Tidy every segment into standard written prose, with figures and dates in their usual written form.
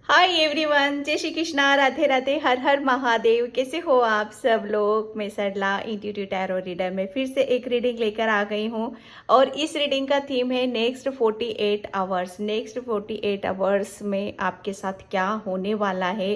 Hi everyone, जय श्री कृष्णा, राधे राधे, हर हर महादेव। कैसे हो आप सब लोग? मैं सरला इंट्यूटिव टैरो रीडर में फिर से एक रीडिंग लेकर आ गई हूँ। और इस रीडिंग का थीम है नेक्स्ट 48 आवर्स। नेक्स्ट 48 आवर्स में आपके साथ क्या होने वाला है,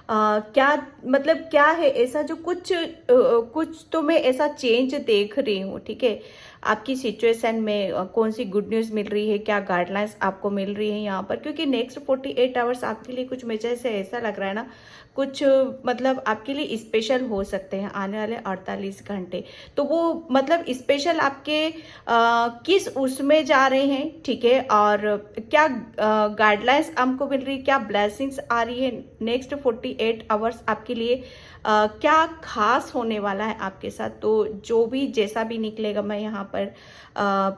क्या मतलब क्या है ऐसा जो कुछ तो मैं ऐसा चेंज देख रही हूँ। ठीक है, आपकी सिचुएशन में कौन सी गुड न्यूज़ मिल रही है, क्या गाइडलाइंस आपको मिल रही है यहाँ पर, क्योंकि नेक्स्ट 48 आवर्स आपके लिए कुछ मुझे से ऐसा लग रहा है ना, कुछ मतलब आपके लिए स्पेशल हो सकते हैं आने वाले 48 घंटे। तो वो मतलब स्पेशल आपके किस उसमें जा रहे हैं, ठीक है, और क्या गाइडलाइंस आपको मिल रही है, क्या ब्लेसिंग्स आ रही है नेक्स्ट 48 आवर्स आपके लिए, क्या खास होने वाला है आपके साथ। तो जो भी जैसा भी निकलेगा मैं यहाँ पर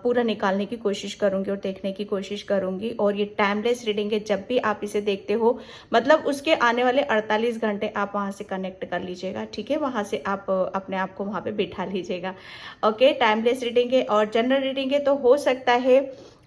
पूरा निकालने की कोशिश करूँगी और देखने की कोशिश करूँगी। और ये टाइमलेस रीडिंग है, जब भी आप इसे देखते हो मतलब उसके आने वाले 48 घंटे आप वहाँ से कनेक्ट कर लीजिएगा। ठीक है, वहाँ से आप अपने आप को वहाँ पे बिठा लीजिएगा। ओके, टाइमलेस रीडिंग है और जनरल रीडिंग है, तो हो सकता है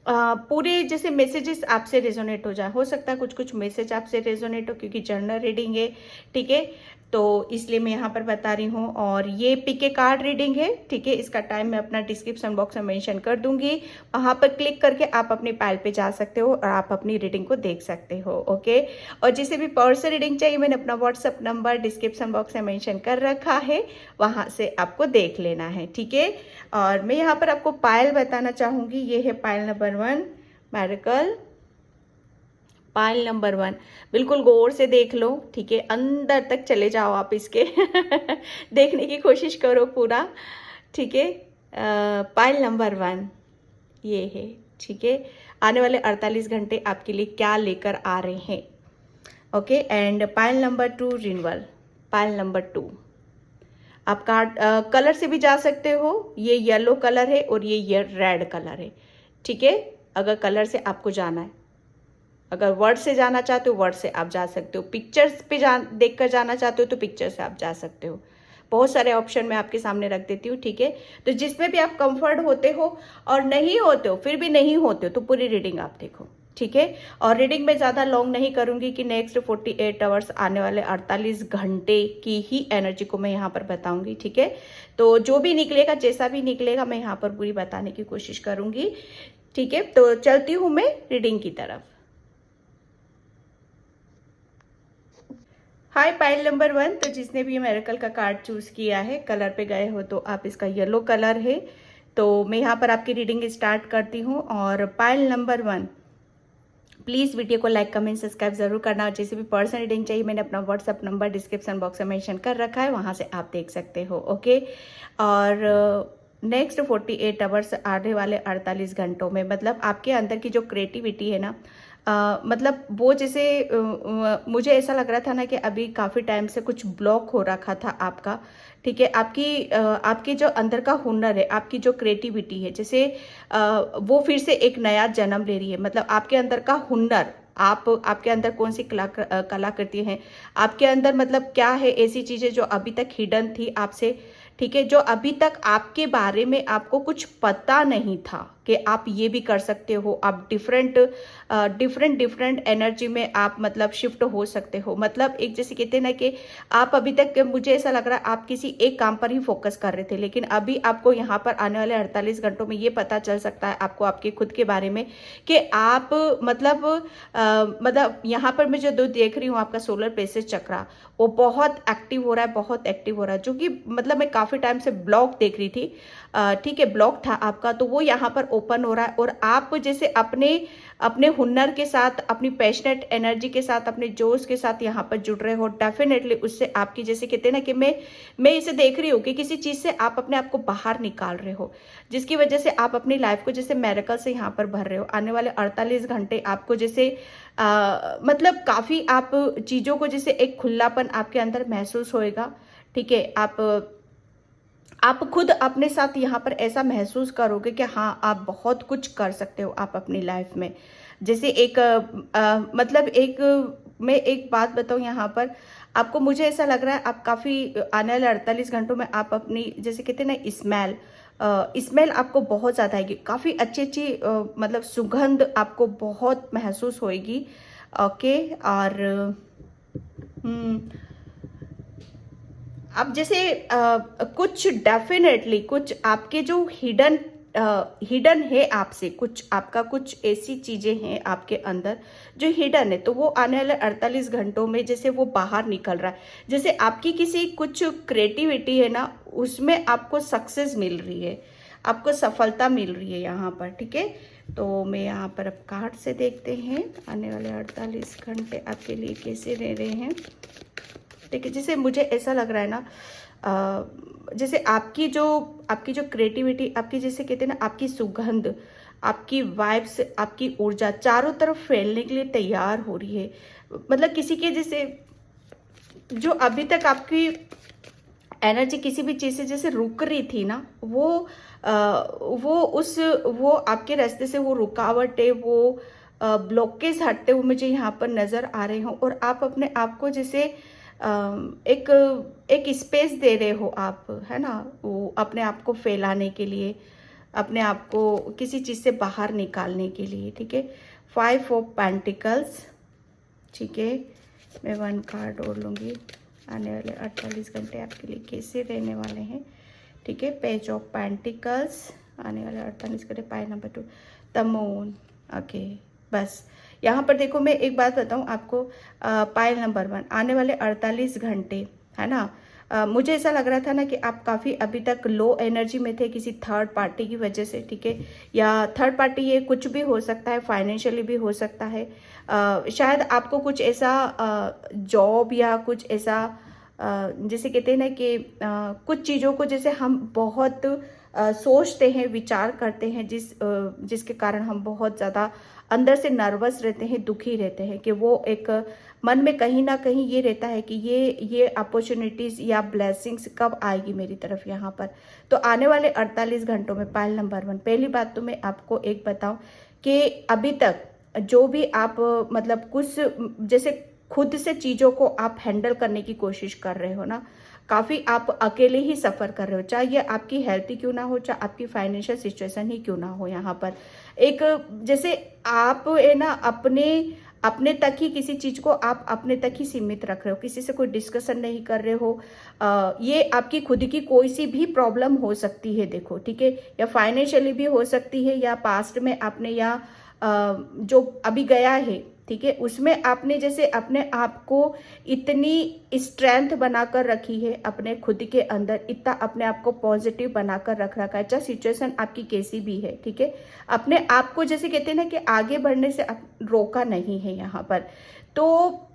पूरे जैसे मैसेजेस आपसे रेजोनेट हो जाए, हो सकता है कुछ कुछ मैसेज आपसे रेजोनेट हो, क्योंकि जनरल रीडिंग है। ठीक है, तो इसलिए मैं यहाँ पर बता रही हूँ। और ये पिक ए कार्ड रीडिंग है। ठीक है, इसका टाइम मैं अपना डिस्क्रिप्शन बॉक्स में मेंशन कर दूंगी, वहाँ पर क्लिक करके आप अपनी पाइल पे जा सकते हो और आप अपनी रीडिंग को देख सकते हो। ओके, और जिसे भी पर्सनल रीडिंग चाहिए मैंने अपना व्हाट्सअप नंबर डिस्क्रिप्शन बॉक्स में मेंशन कर रखा है, वहाँ से आपको देख लेना है। ठीक है, और मैं यहाँ पर आपको पायल बताना चाहूँगी। ये है पायल नंबर 1, मैरिकल पाइल नंबर 1। बिल्कुल गौर से देख लो। ठीक है, अंदर तक चले जाओ आप इसके देखने की कोशिश करो पूरा। ठीक है, पाइल नंबर 1 ये है। ठीक है, आने वाले 48 घंटे आपके लिए क्या लेकर आ रहे हैं। Okay, and pile number 2 renewal. Pile number 2 आप कार्ड कलर से भी जा सकते हो। ये येलो कलर है और ये रेड कलर है। ठीक है, अगर कलर से आपको जाना है, अगर वर्ड से जाना चाहते हो वर्ड से आप जा सकते हो, पिक्चर्स पे देख कर जाना चाहते हो तो पिक्चर से आप जा सकते हो। बहुत सारे ऑप्शन मैं आपके सामने रख देती हूँ। ठीक है, तो जिसमें भी आप कंफर्ट होते हो, और नहीं होते हो फिर भी नहीं होते हो तो पूरी रीडिंग आप देखो। ठीक है, और रीडिंग में ज़्यादा लॉन्ग नहीं करूँगी कि नेक्स्ट 48 आवर्स आने वाले 48 घंटे की ही एनर्जी को मैं यहाँ पर बताऊँगी। ठीक है, तो जो भी निकलेगा जैसा भी निकलेगा मैं यहाँ पर पूरी बताने की कोशिश करूँगी। ठीक है, तो चलती हूँ मैं रीडिंग की तरफ। हाय पाइल नंबर 1, तो जिसने भी मेरेकल का कार्ड चूज किया है, कलर पे गए हो तो आप इसका येलो कलर है। तो मैं यहाँ पर आपकी रीडिंग स्टार्ट करती हूँ। और पाइल नंबर 1, प्लीज़ वीडियो को लाइक कमेंट सब्सक्राइब जरूर करना। और जैसे भी पर्सनल रीडिंग चाहिए मैंने अपना व्हाट्सअप नंबर डिस्क्रिप्शन बॉक्स में मेंशन कर रखा है, वहाँ से आप देख सकते हो। ओके, और नेक्स्ट 48 आवर्स आने वाले 48 घंटों में मतलब आपके अंदर की जो क्रिएटिविटी है ना, मतलब वो जैसे मुझे ऐसा लग रहा था ना कि अभी काफ़ी टाइम से कुछ ब्लॉक हो रखा था आपका। ठीक है, आपकी जो अंदर का हुनर है, आपकी जो क्रिएटिविटी है, जैसे वो फिर से एक नया जन्म ले रही है। मतलब आपके अंदर का हुनर, आपके अंदर कौन सी कलाकृति है आपके अंदर, मतलब क्या है ऐसी चीज़ें जो अभी तक हिडन थी आपसे। ठीक है, जो अभी तक आपके बारे में आपको कुछ पता नहीं था कि आप ये भी कर सकते हो। आप डिफरेंट एनर्जी में आप मतलब शिफ्ट हो सकते हो। मतलब एक जैसे कहते हैं ना कि आप अभी तक, मुझे ऐसा लग रहा है आप किसी एक काम पर ही फोकस कर रहे थे, लेकिन अभी आपको यहाँ पर आने वाले 48 घंटों में ये पता चल सकता है आपको आपके खुद के बारे में कि आप मतलब यहाँ पर मैं जो दो देख रही हूँ आपका सोलर प्लेक्सस चक्रा, वो बहुत एक्टिव हो रहा है, बहुत एक्टिव हो रहा है, जो कि मतलब मैं काफ़ी टाइम से ब्लॉक देख रही थी। ठीक है, ब्लॉक था आपका, तो वो यहाँ पर ओपन हो रहा है। और आप जैसे अपने अपने हुनर के साथ, अपनी पैशनेट एनर्जी के साथ, अपने जोश के साथ यहाँ पर जुड़ रहे हो। डेफिनेटली उससे आपकी, जैसे कहते हैं ना कि मैं इसे देख रही हूँ कि किसी चीज़ से आप अपने आप को बाहर निकाल रहे हो, जिसकी वजह से आप अपनी लाइफ को जैसे मेरेकल से यहाँ पर भर रहे हो। आने वाले 48 घंटे आपको जैसे मतलब काफ़ी आप चीज़ों को जैसे एक खुलापन आपके अंदर महसूस होएगा। ठीक है, आप खुद अपने साथ यहाँ पर ऐसा महसूस करोगे कि हाँ आप बहुत कुछ कर सकते हो आप अपनी लाइफ में। जैसे एक मतलब एक मैं एक बात बताऊँ यहाँ पर आपको, मुझे ऐसा लग रहा है आप काफ़ी आने वाले 48 घंटों में आप अपनी, जैसे कहते हैं ना, स्मेल स्मेल आपको बहुत ज़्यादा आएगी। काफ़ी अच्छी अच्छी मतलब सुगंध आपको बहुत महसूस होएगी। ओके। और अब जैसे कुछ डेफिनेटली कुछ आपके जो हिडन है आपसे, कुछ आपका कुछ ऐसी चीजें हैं आपके अंदर जो हिडन है, तो वो आने वाले 48 घंटों में जैसे वो बाहर निकल रहा है। जैसे आपकी किसी कुछ क्रिएटिविटी है ना, उसमें आपको सक्सेस मिल रही है, आपको सफलता मिल रही है यहाँ पर, ठीक है। तो मैं यहाँ पर अब कार्ड से देखते हैं आने वाले 48 घंटे आपके लिए कैसे रह रहे हैं। ठीक है, जैसे मुझे ऐसा लग रहा है ना, जैसे आपकी जो क्रिएटिविटी, आपकी जैसे कहते हैं ना, आपकी सुगंध, आपकी वाइब्स, आपकी ऊर्जा चारों तरफ फैलने के लिए तैयार हो रही है। मतलब किसी के जैसे जो अभी तक आपकी एनर्जी किसी भी चीज़ से जैसे रुक रही थी ना, वो आपके रास्ते से वो रुकावट है, वो ब्लॉकेज हटते हुए मुझे यहाँ पर नज़र आ रहे हो। और आप अपने आप को जैसे एक एक स्पेस दे रहे हो आप, है ना, वो अपने आप को फैलाने के लिए, अपने आप को किसी चीज़ से बाहर निकालने के लिए, ठीक है। 5 ऑफ पेंटिकल्स, ठीक है। मैं 1 कार्ड और लूँगी, आने वाले 48 घंटे आपके लिए कैसे रहने वाले हैं, ठीक है। पेज ऑफ पेंटिकल्स, आने वाले 48 घंटे, pile number 2, the moon, okay. बस यहाँ पर देखो, मैं एक बात बताऊँ आपको, पाइल नंबर 1, आने वाले 48 घंटे, है ना, मुझे ऐसा लग रहा था ना कि आप काफ़ी अभी तक लो एनर्जी में थे किसी थर्ड पार्टी की वजह से, ठीक है। या थर्ड पार्टी ये कुछ भी हो सकता है, फाइनेंशियली भी हो सकता है। शायद आपको कुछ ऐसा जॉब या कुछ ऐसा जैसे कहते हैं ना कि कुछ चीज़ों को जैसे हम बहुत सोचते हैं, विचार करते हैं, जिसके कारण हम बहुत ज़्यादा अंदर से नर्वस रहते हैं, दुखी रहते हैं, कि वो एक मन में कहीं ना कहीं ये रहता है कि ये अपॉर्चुनिटीज़ या ब्लेसिंग्स कब आएगी मेरी तरफ यहाँ पर। तो आने वाले 48 घंटों में, पाइल नंबर 1, पहली बात तो मैं आपको एक बताऊं कि अभी तक जो भी आप मतलब कुछ जैसे खुद से चीज़ों को आप हैंडल करने की कोशिश कर रहे हो ना, काफ़ी आप अकेले ही सफ़र कर रहे हो, चाहे ये आपकी हेल्थ ही क्यों ना हो, चाहे आपकी फाइनेंशियल सिचुएशन ही क्यों ना हो। यहाँ पर एक जैसे आप है ना अपने तक ही किसी चीज़ को आप अपने तक ही सीमित रख रहे हो, किसी से कोई डिस्कशन नहीं कर रहे हो। ये आपकी खुद की कोई सी भी प्रॉब्लम हो सकती है, देखो, ठीक है, या फाइनेंशियली भी हो सकती है, या पास्ट में आपने या जो अभी गया है, ठीक है, उसमें आपने जैसे अपने आप को इतनी स्ट्रेंथ बनाकर रखी है, अपने खुद के अंदर इतना अपने आप को पॉजिटिव बनाकर रख रखा है, चाहे सिचुएशन आपकी कैसी भी है, ठीक है। अपने आप को जैसे कहते हैं ना कि आगे बढ़ने से रोका नहीं है यहाँ पर। तो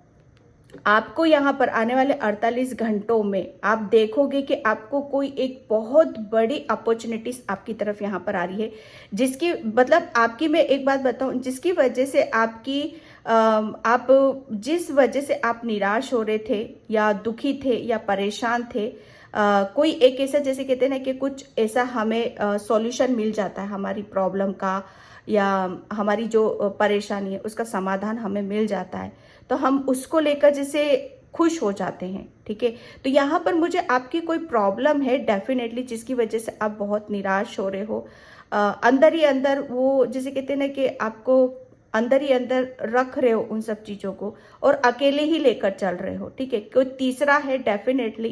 आपको यहाँ पर आने वाले 48 घंटों में आप देखोगे कि आपको कोई एक बहुत बड़ी अपॉर्चुनिटीज आपकी तरफ यहाँ पर आ रही है, जिसकी मतलब आपकी, मैं एक बात बताऊँ, जिसकी वजह से आपकी आप जिस वजह से आप निराश हो रहे थे या दुखी थे या परेशान थे, कोई एक ऐसा जैसे कहते हैं ना कि कुछ ऐसा हमें सॉल्यूशन मिल जाता है हमारी प्रॉब्लम का, या हमारी जो परेशानी है उसका समाधान हमें मिल जाता है, तो हम उसको लेकर जैसे खुश हो जाते हैं, ठीक है। तो यहाँ पर मुझे आपकी कोई प्रॉब्लम है डेफिनेटली, जिसकी वजह से आप बहुत निराश हो रहे हो, अंदर ही अंदर वो जैसे कहते हैं ना कि आपको अंदर ही अंदर रख रहे हो उन सब चीज़ों को, और अकेले ही लेकर चल रहे हो, ठीक है। कोई तीसरा है डेफिनेटली,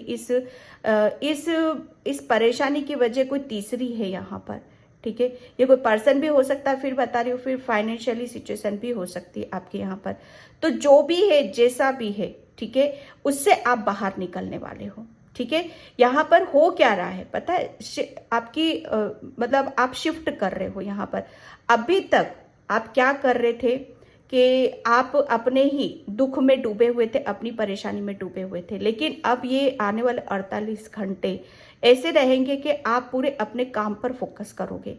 इस परेशानी की वजह कोई तीसरी है यहाँ पर, ठीक है। ये कोई पर्सन भी हो सकता है, फिर बता रही हूँ, फिर फाइनेंशियली सिचुएशन भी हो सकती है आपके यहाँ पर। तो जो भी है, जैसा भी है, ठीक है, उससे आप बाहर निकलने वाले हो, ठीक है। यहाँ पर हो क्या रहा है पता है, आपकी मतलब आप शिफ्ट कर रहे हो यहाँ पर। अभी तक आप क्या कर रहे थे कि आप अपने ही दुख में डूबे हुए थे, अपनी परेशानी में डूबे हुए थे, लेकिन अब ये आने वाले 48 घंटे ऐसे रहेंगे कि आप पूरे अपने काम पर फोकस करोगे।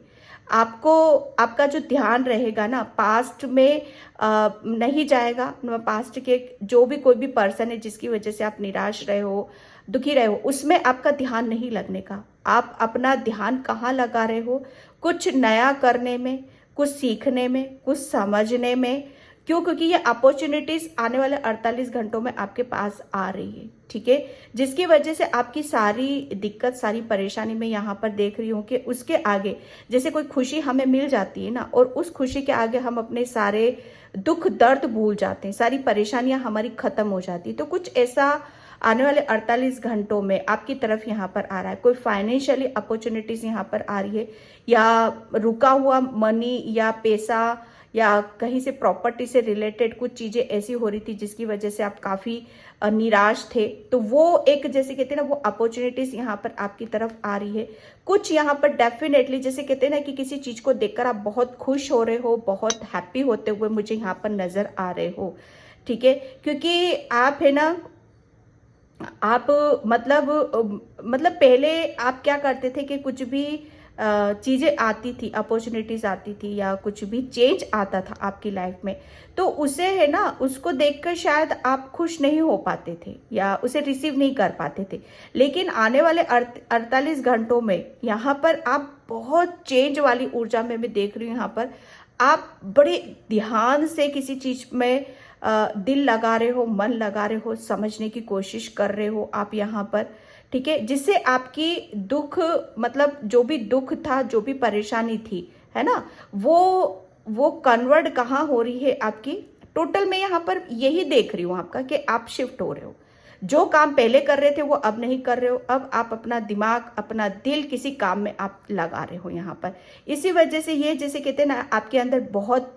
आपको आपका जो ध्यान रहेगा ना, पास्ट में नहीं जाएगा। पास्ट के जो भी कोई भी पर्सन है जिसकी वजह से आप निराश रहे हो, दुखी रहे हो, उसमें आपका ध्यान नहीं लगने का। आप अपना ध्यान कहाँ लगा रहे हो, कुछ नया करने में, कुछ सीखने में, कुछ समझने में, क्यों? क्योंकि ये अपॉर्चुनिटीज आने वाले 48 घंटों में आपके पास आ रही है, ठीक है, जिसकी वजह से आपकी सारी दिक्कत, सारी परेशानी मैं यहाँ पर देख रही हूँ कि उसके आगे जैसे कोई खुशी हमें मिल जाती है ना, और उस खुशी के आगे हम अपने सारे दुख दर्द भूल जाते हैं, सारी परेशानियां हमारी खत्म हो जाती है। तो कुछ ऐसा आने वाले 48 घंटों में आपकी तरफ यहाँ पर आ रहा है। कोई फाइनेंशियली अपॉर्चुनिटीज यहाँ पर आ रही है, या रुका हुआ मनी या पैसा, या कहीं से प्रॉपर्टी से रिलेटेड कुछ चीजें ऐसी हो रही थी जिसकी वजह से आप काफी निराश थे, तो वो एक जैसे कहते हैं ना, वो अपॉर्चुनिटीज यहाँ पर आपकी तरफ आ रही है। कुछ यहाँ पर डेफिनेटली जैसे कहते हैं ना कि किसी चीज को देखकर आप बहुत खुश हो रहे हो, बहुत हैप्पी होते हुए मुझे यहाँ पर नजर आ रहे हो, ठीक है, क्योंकि आप है ना, आप मतलब पहले आप क्या करते थे कि कुछ भी चीजें आती थी, अपॉर्चुनिटीज आती थी, या कुछ भी चेंज आता था आपकी लाइफ में, तो उसे है ना, उसको देखकर शायद आप खुश नहीं हो पाते थे या उसे रिसीव नहीं कर पाते थे। लेकिन आने वाले 48 घंटों में यहाँ पर आप बहुत चेंज वाली ऊर्जा में मैं देख रही हूँ। यहाँ पर आप बड़े ध्यान से किसी चीज में दिल लगा रहे हो, मन लगा रहे हो, समझने की कोशिश कर रहे हो आप यहाँ पर, ठीक है, जिससे आपकी दुख, मतलब जो भी दुख था, जो भी परेशानी थी, है ना, वो कन्वर्ट कहाँ हो रही है आपकी, टोटल मैं यहाँ पर यही देख रही हूँ आपका कि आप शिफ्ट हो रहे हो। जो काम पहले कर रहे थे वो अब नहीं कर रहे हो, अब आप अपना दिमाग, अपना दिल किसी काम में आप लगा रहे हो यहाँ पर। इसी वजह से ये जैसे कहते हैं ना, आपके अंदर बहुत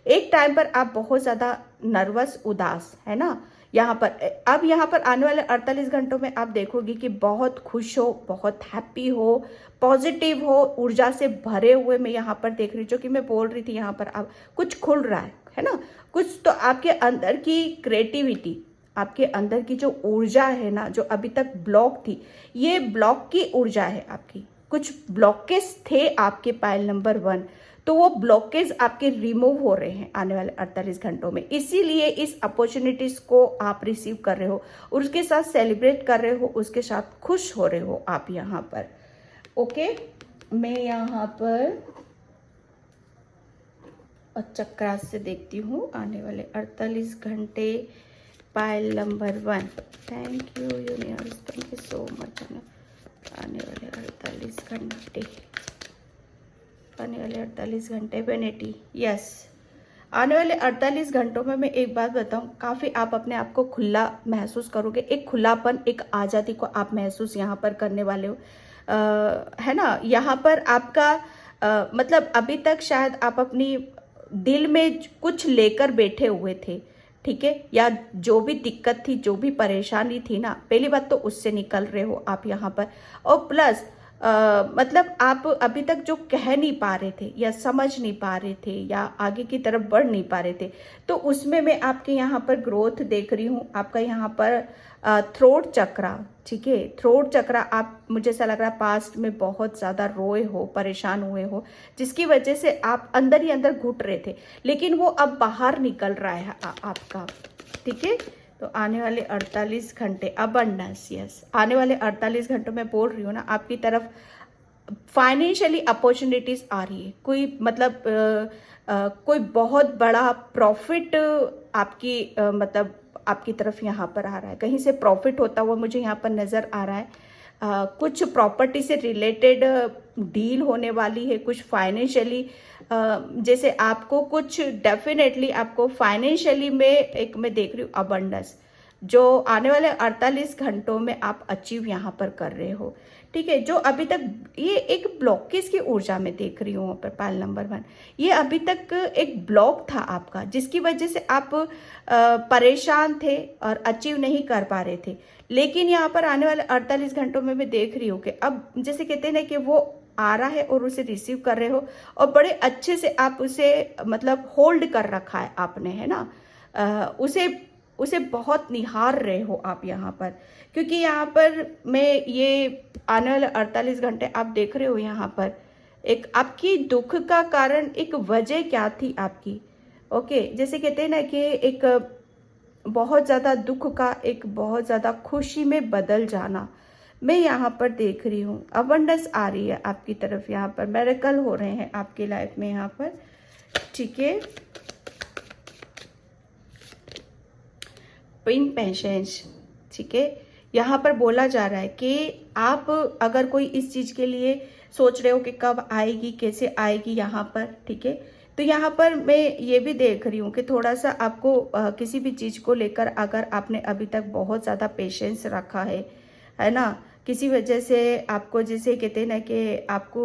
एक टाइम पर आप बहुत ज्यादा नर्वस, उदास, है ना, यहाँ पर अब यहाँ पर आने वाले 48 घंटों में आप देखोगे कि बहुत खुश हो, बहुत हैप्पी हो, पॉजिटिव हो, ऊर्जा से भरे हुए मैं यहाँ पर देख रही हूँ। जो कि मैं बोल रही थी, यहाँ पर आप कुछ खुल रहा है ना, कुछ तो आपके अंदर की क्रिएटिविटी, आपके अंदर की जो ऊर्जा है ना, जो अभी तक ब्लॉक थी, ये ब्लॉक की ऊर्जा है आपकी। कुछ ब्लॉकेज थे आपके पाइल नंबर 1, तो वो ब्लॉकेज आपके रिमूव हो रहे हैं आने वाले 48 घंटों में। इसीलिए इस अपॉर्चुनिटीज को आप रिसीव कर रहे हो, और उसके साथ सेलिब्रेट कर रहे हो, उसके साथ खुश हो रहे हो आप यहाँ पर। ओके, मैं यहाँ पर चक्रा से देखती हूँ आने वाले 48 घंटे, pile number 1। Thank you universe, thank you so much. आने वाले 48 घंटे, आने वाले 48 घंटे, वेनिटी, यस, आने वाले 48 घंटों में मैं एक बात बताऊं, काफी आप अपने आप को खुला महसूस करोगे, एक खुलापन, एक आजादी को आप महसूस यहाँ पर करने वाले हो, है ना। यहाँ पर आपका मतलब अभी तक शायद आप अपनी दिल में कुछ लेकर बैठे हुए थे, ठीक है, या जो भी दिक्कत थी, जो भी परेशानी थी ना, पहली बात तो उससे निकल रहे हो आप यहाँ पर। और प्लस मतलब आप अभी तक जो कह नहीं पा रहे थे, या समझ नहीं पा रहे थे, या आगे की तरफ बढ़ नहीं पा रहे थे, तो उसमें मैं आपके यहाँ पर ग्रोथ देख रही हूँ। आपका यहाँ पर थ्रोट चक्रा, ठीक है, थ्रोट चक्रा, आप, मुझे ऐसा लग रहा है पास्ट में बहुत ज़्यादा रोए हो, परेशान हुए हो, जिसकी वजह से आप अंदर ही अंदर घुट रहे थे, लेकिन वो अब बाहर निकल रहा है आपका, ठीक है। तो आने वाले 48 घंटे, अबंडेंस, यस, आने वाले 48 घंटों में बोल रही हूँ ना, आपकी तरफ फाइनेंशियली अपॉर्चुनिटीज आ रही है। कोई मतलब कोई बहुत बड़ा प्रॉफिट आपकी मतलब आपकी तरफ यहाँ पर आ रहा है, कहीं से प्रॉफिट होता हुआ मुझे यहाँ पर नजर आ रहा है। कुछ प्रॉपर्टी से रिलेटेड डील होने वाली है, कुछ फाइनेंशियली जैसे आपको कुछ डेफिनेटली आपको फाइनेंशियली में एक मैं देख रही हूँ अबंडेंस, जो आने वाले 48 घंटों में आप अचीव यहाँ पर कर रहे हो, ठीक है। जो अभी तक ये एक ब्लॉकेज की ऊर्जा में देख रही हूँ पर पाइल नंबर 1, ये अभी तक एक ब्लॉक था आपका, जिसकी वजह से आप परेशान थे और अचीव नहीं कर पा रहे थे। लेकिन यहाँ पर आने वाले 48 घंटों में मैं देख रही हूँ कि अब जैसे कहते हैं ना कि वो आ रहा है और उसे रिसीव कर रहे हो, और बड़े अच्छे से आप उसे मतलब होल्ड कर रखा है आपने, है ना, उसे बहुत निहार रहे हो आप यहाँ पर। क्योंकि यहाँ पर मैं ये आने वाले 48 घंटे आप देख रहे हो, यहाँ पर एक आपकी दुख का कारण, एक वजह क्या थी आपकी, ओके, जैसे कहते हैं ना कि एक बहुत ज़्यादा दुख का एक बहुत ज़्यादा खुशी में बदल जाना मैं यहाँ पर देख रही हूँ। अबंडेंस आ रही है आपकी तरफ, यहाँ पर मिरेकल हो रहे हैं आपकी लाइफ में यहाँ पर, ठीक है। पिन पेशेंस, ठीक है। यहाँ पर बोला जा रहा है कि आप अगर कोई इस चीज़ के लिए सोच रहे हो कि कब आएगी, कैसे आएगी यहाँ पर, ठीक है। तो यहाँ पर मैं ये भी देख रही हूँ कि थोड़ा सा आपको किसी भी चीज़ को लेकर अगर आपने अभी तक बहुत ज़्यादा पेशेंस रखा है ना, किसी वजह से आपको जैसे कहते हैं ना कि आपको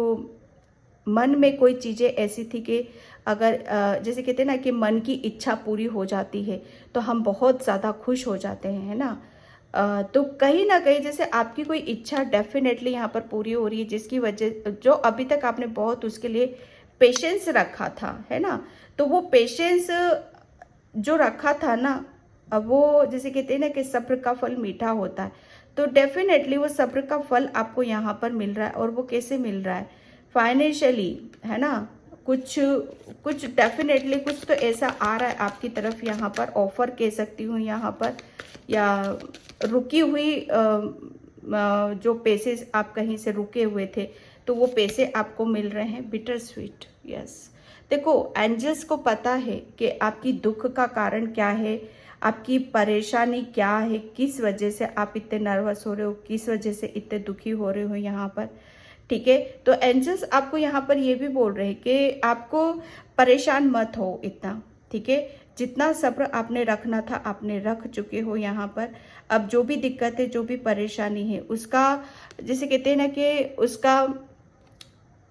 मन में कोई चीज़ें ऐसी थी कि अगर जैसे कहते हैं ना कि मन की इच्छा पूरी हो जाती है तो हम बहुत ज़्यादा खुश हो जाते हैं, है ना। तो कहीं ना कहीं जैसे आपकी कोई इच्छा डेफिनेटली यहाँ पर पूरी हो रही है, जिसकी वजह जो अभी तक आपने बहुत उसके लिए पेशेंस रखा था, है ना। तो वो पेशेंस जो रखा था ना, अब वो जैसे कहते हैं ना कि सब्र का फल मीठा होता है, तो डेफिनेटली वो सब्र का फल आपको यहाँ पर मिल रहा है। और वो कैसे मिल रहा है, फाइनेंशियली, है ना। कुछ कुछ डेफिनेटली कुछ तो ऐसा आ रहा है आपकी तरफ, यहाँ पर ऑफर कह सकती हूँ यहाँ पर, या रुकी हुई जो पैसे आप कहीं से रुके हुए थे तो वो पैसे आपको मिल रहे हैं। Bitter sweet, yes. देखो, एंजल्स को पता है कि आपकी दुख का कारण क्या है, आपकी परेशानी क्या है, किस वजह से आप इतने नर्वस हो रहे हो, किस वजह से इतने दुखी हो रहे हो यहाँ पर, ठीक है। तो एंजल्स आपको यहाँ पर ये भी बोल रहे हैं कि आपको परेशान मत हो इतना, ठीक है। जितना सब्र आपने रखना था आपने रख चुके हो यहाँ पर। अब जो भी दिक्कत है, जो भी परेशानी है, उसका जैसे कहते हैं ना कि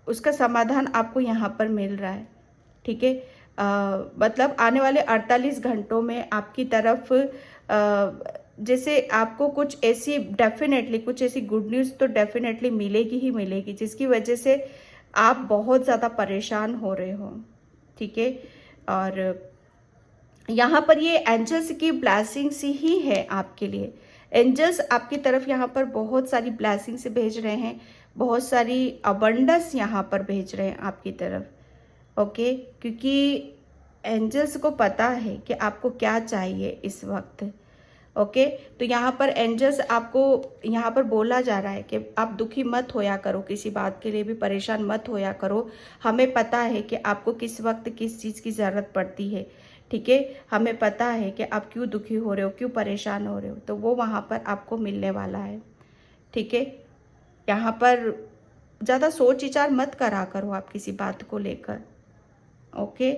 उसका समाधान आपको यहाँ पर मिल रहा है, ठीक है। मतलब आने वाले 48 घंटों में आपकी तरफ जैसे आपको कुछ ऐसी डेफिनेटली कुछ ऐसी गुड न्यूज़ तो डेफिनेटली मिलेगी ही मिलेगी, जिसकी वजह से आप बहुत ज़्यादा परेशान हो रहे हो, ठीक है। और यहाँ पर ये एंजल्स की ब्लेसिंग्स ही है आपके लिए। एंजल्स आपकी तरफ यहाँ पर बहुत सारी ब्लेसिंग्स भेज रहे हैं, बहुत सारी अबंडेंस यहाँ पर भेज रहे हैं आपकी तरफ, ओके। क्योंकि एंजल्स को पता है कि आपको क्या चाहिए इस वक्त, ओके। तो यहाँ पर एंजल्स आपको यहाँ पर बोला जा रहा है कि आप दुखी मत होया करो, किसी बात के लिए भी परेशान मत होया करो। हमें पता है कि आपको किस वक्त किस चीज़ की ज़रूरत पड़ती है, ठीक है। हमें पता है कि आप क्यों दुखी हो रहे हो, क्यों परेशान हो रहे हो, तो वो वहाँ पर आपको मिलने वाला है, ठीक है। यहाँ पर ज़्यादा सोच विचार मत करा करो आप किसी बात को लेकर, ओके।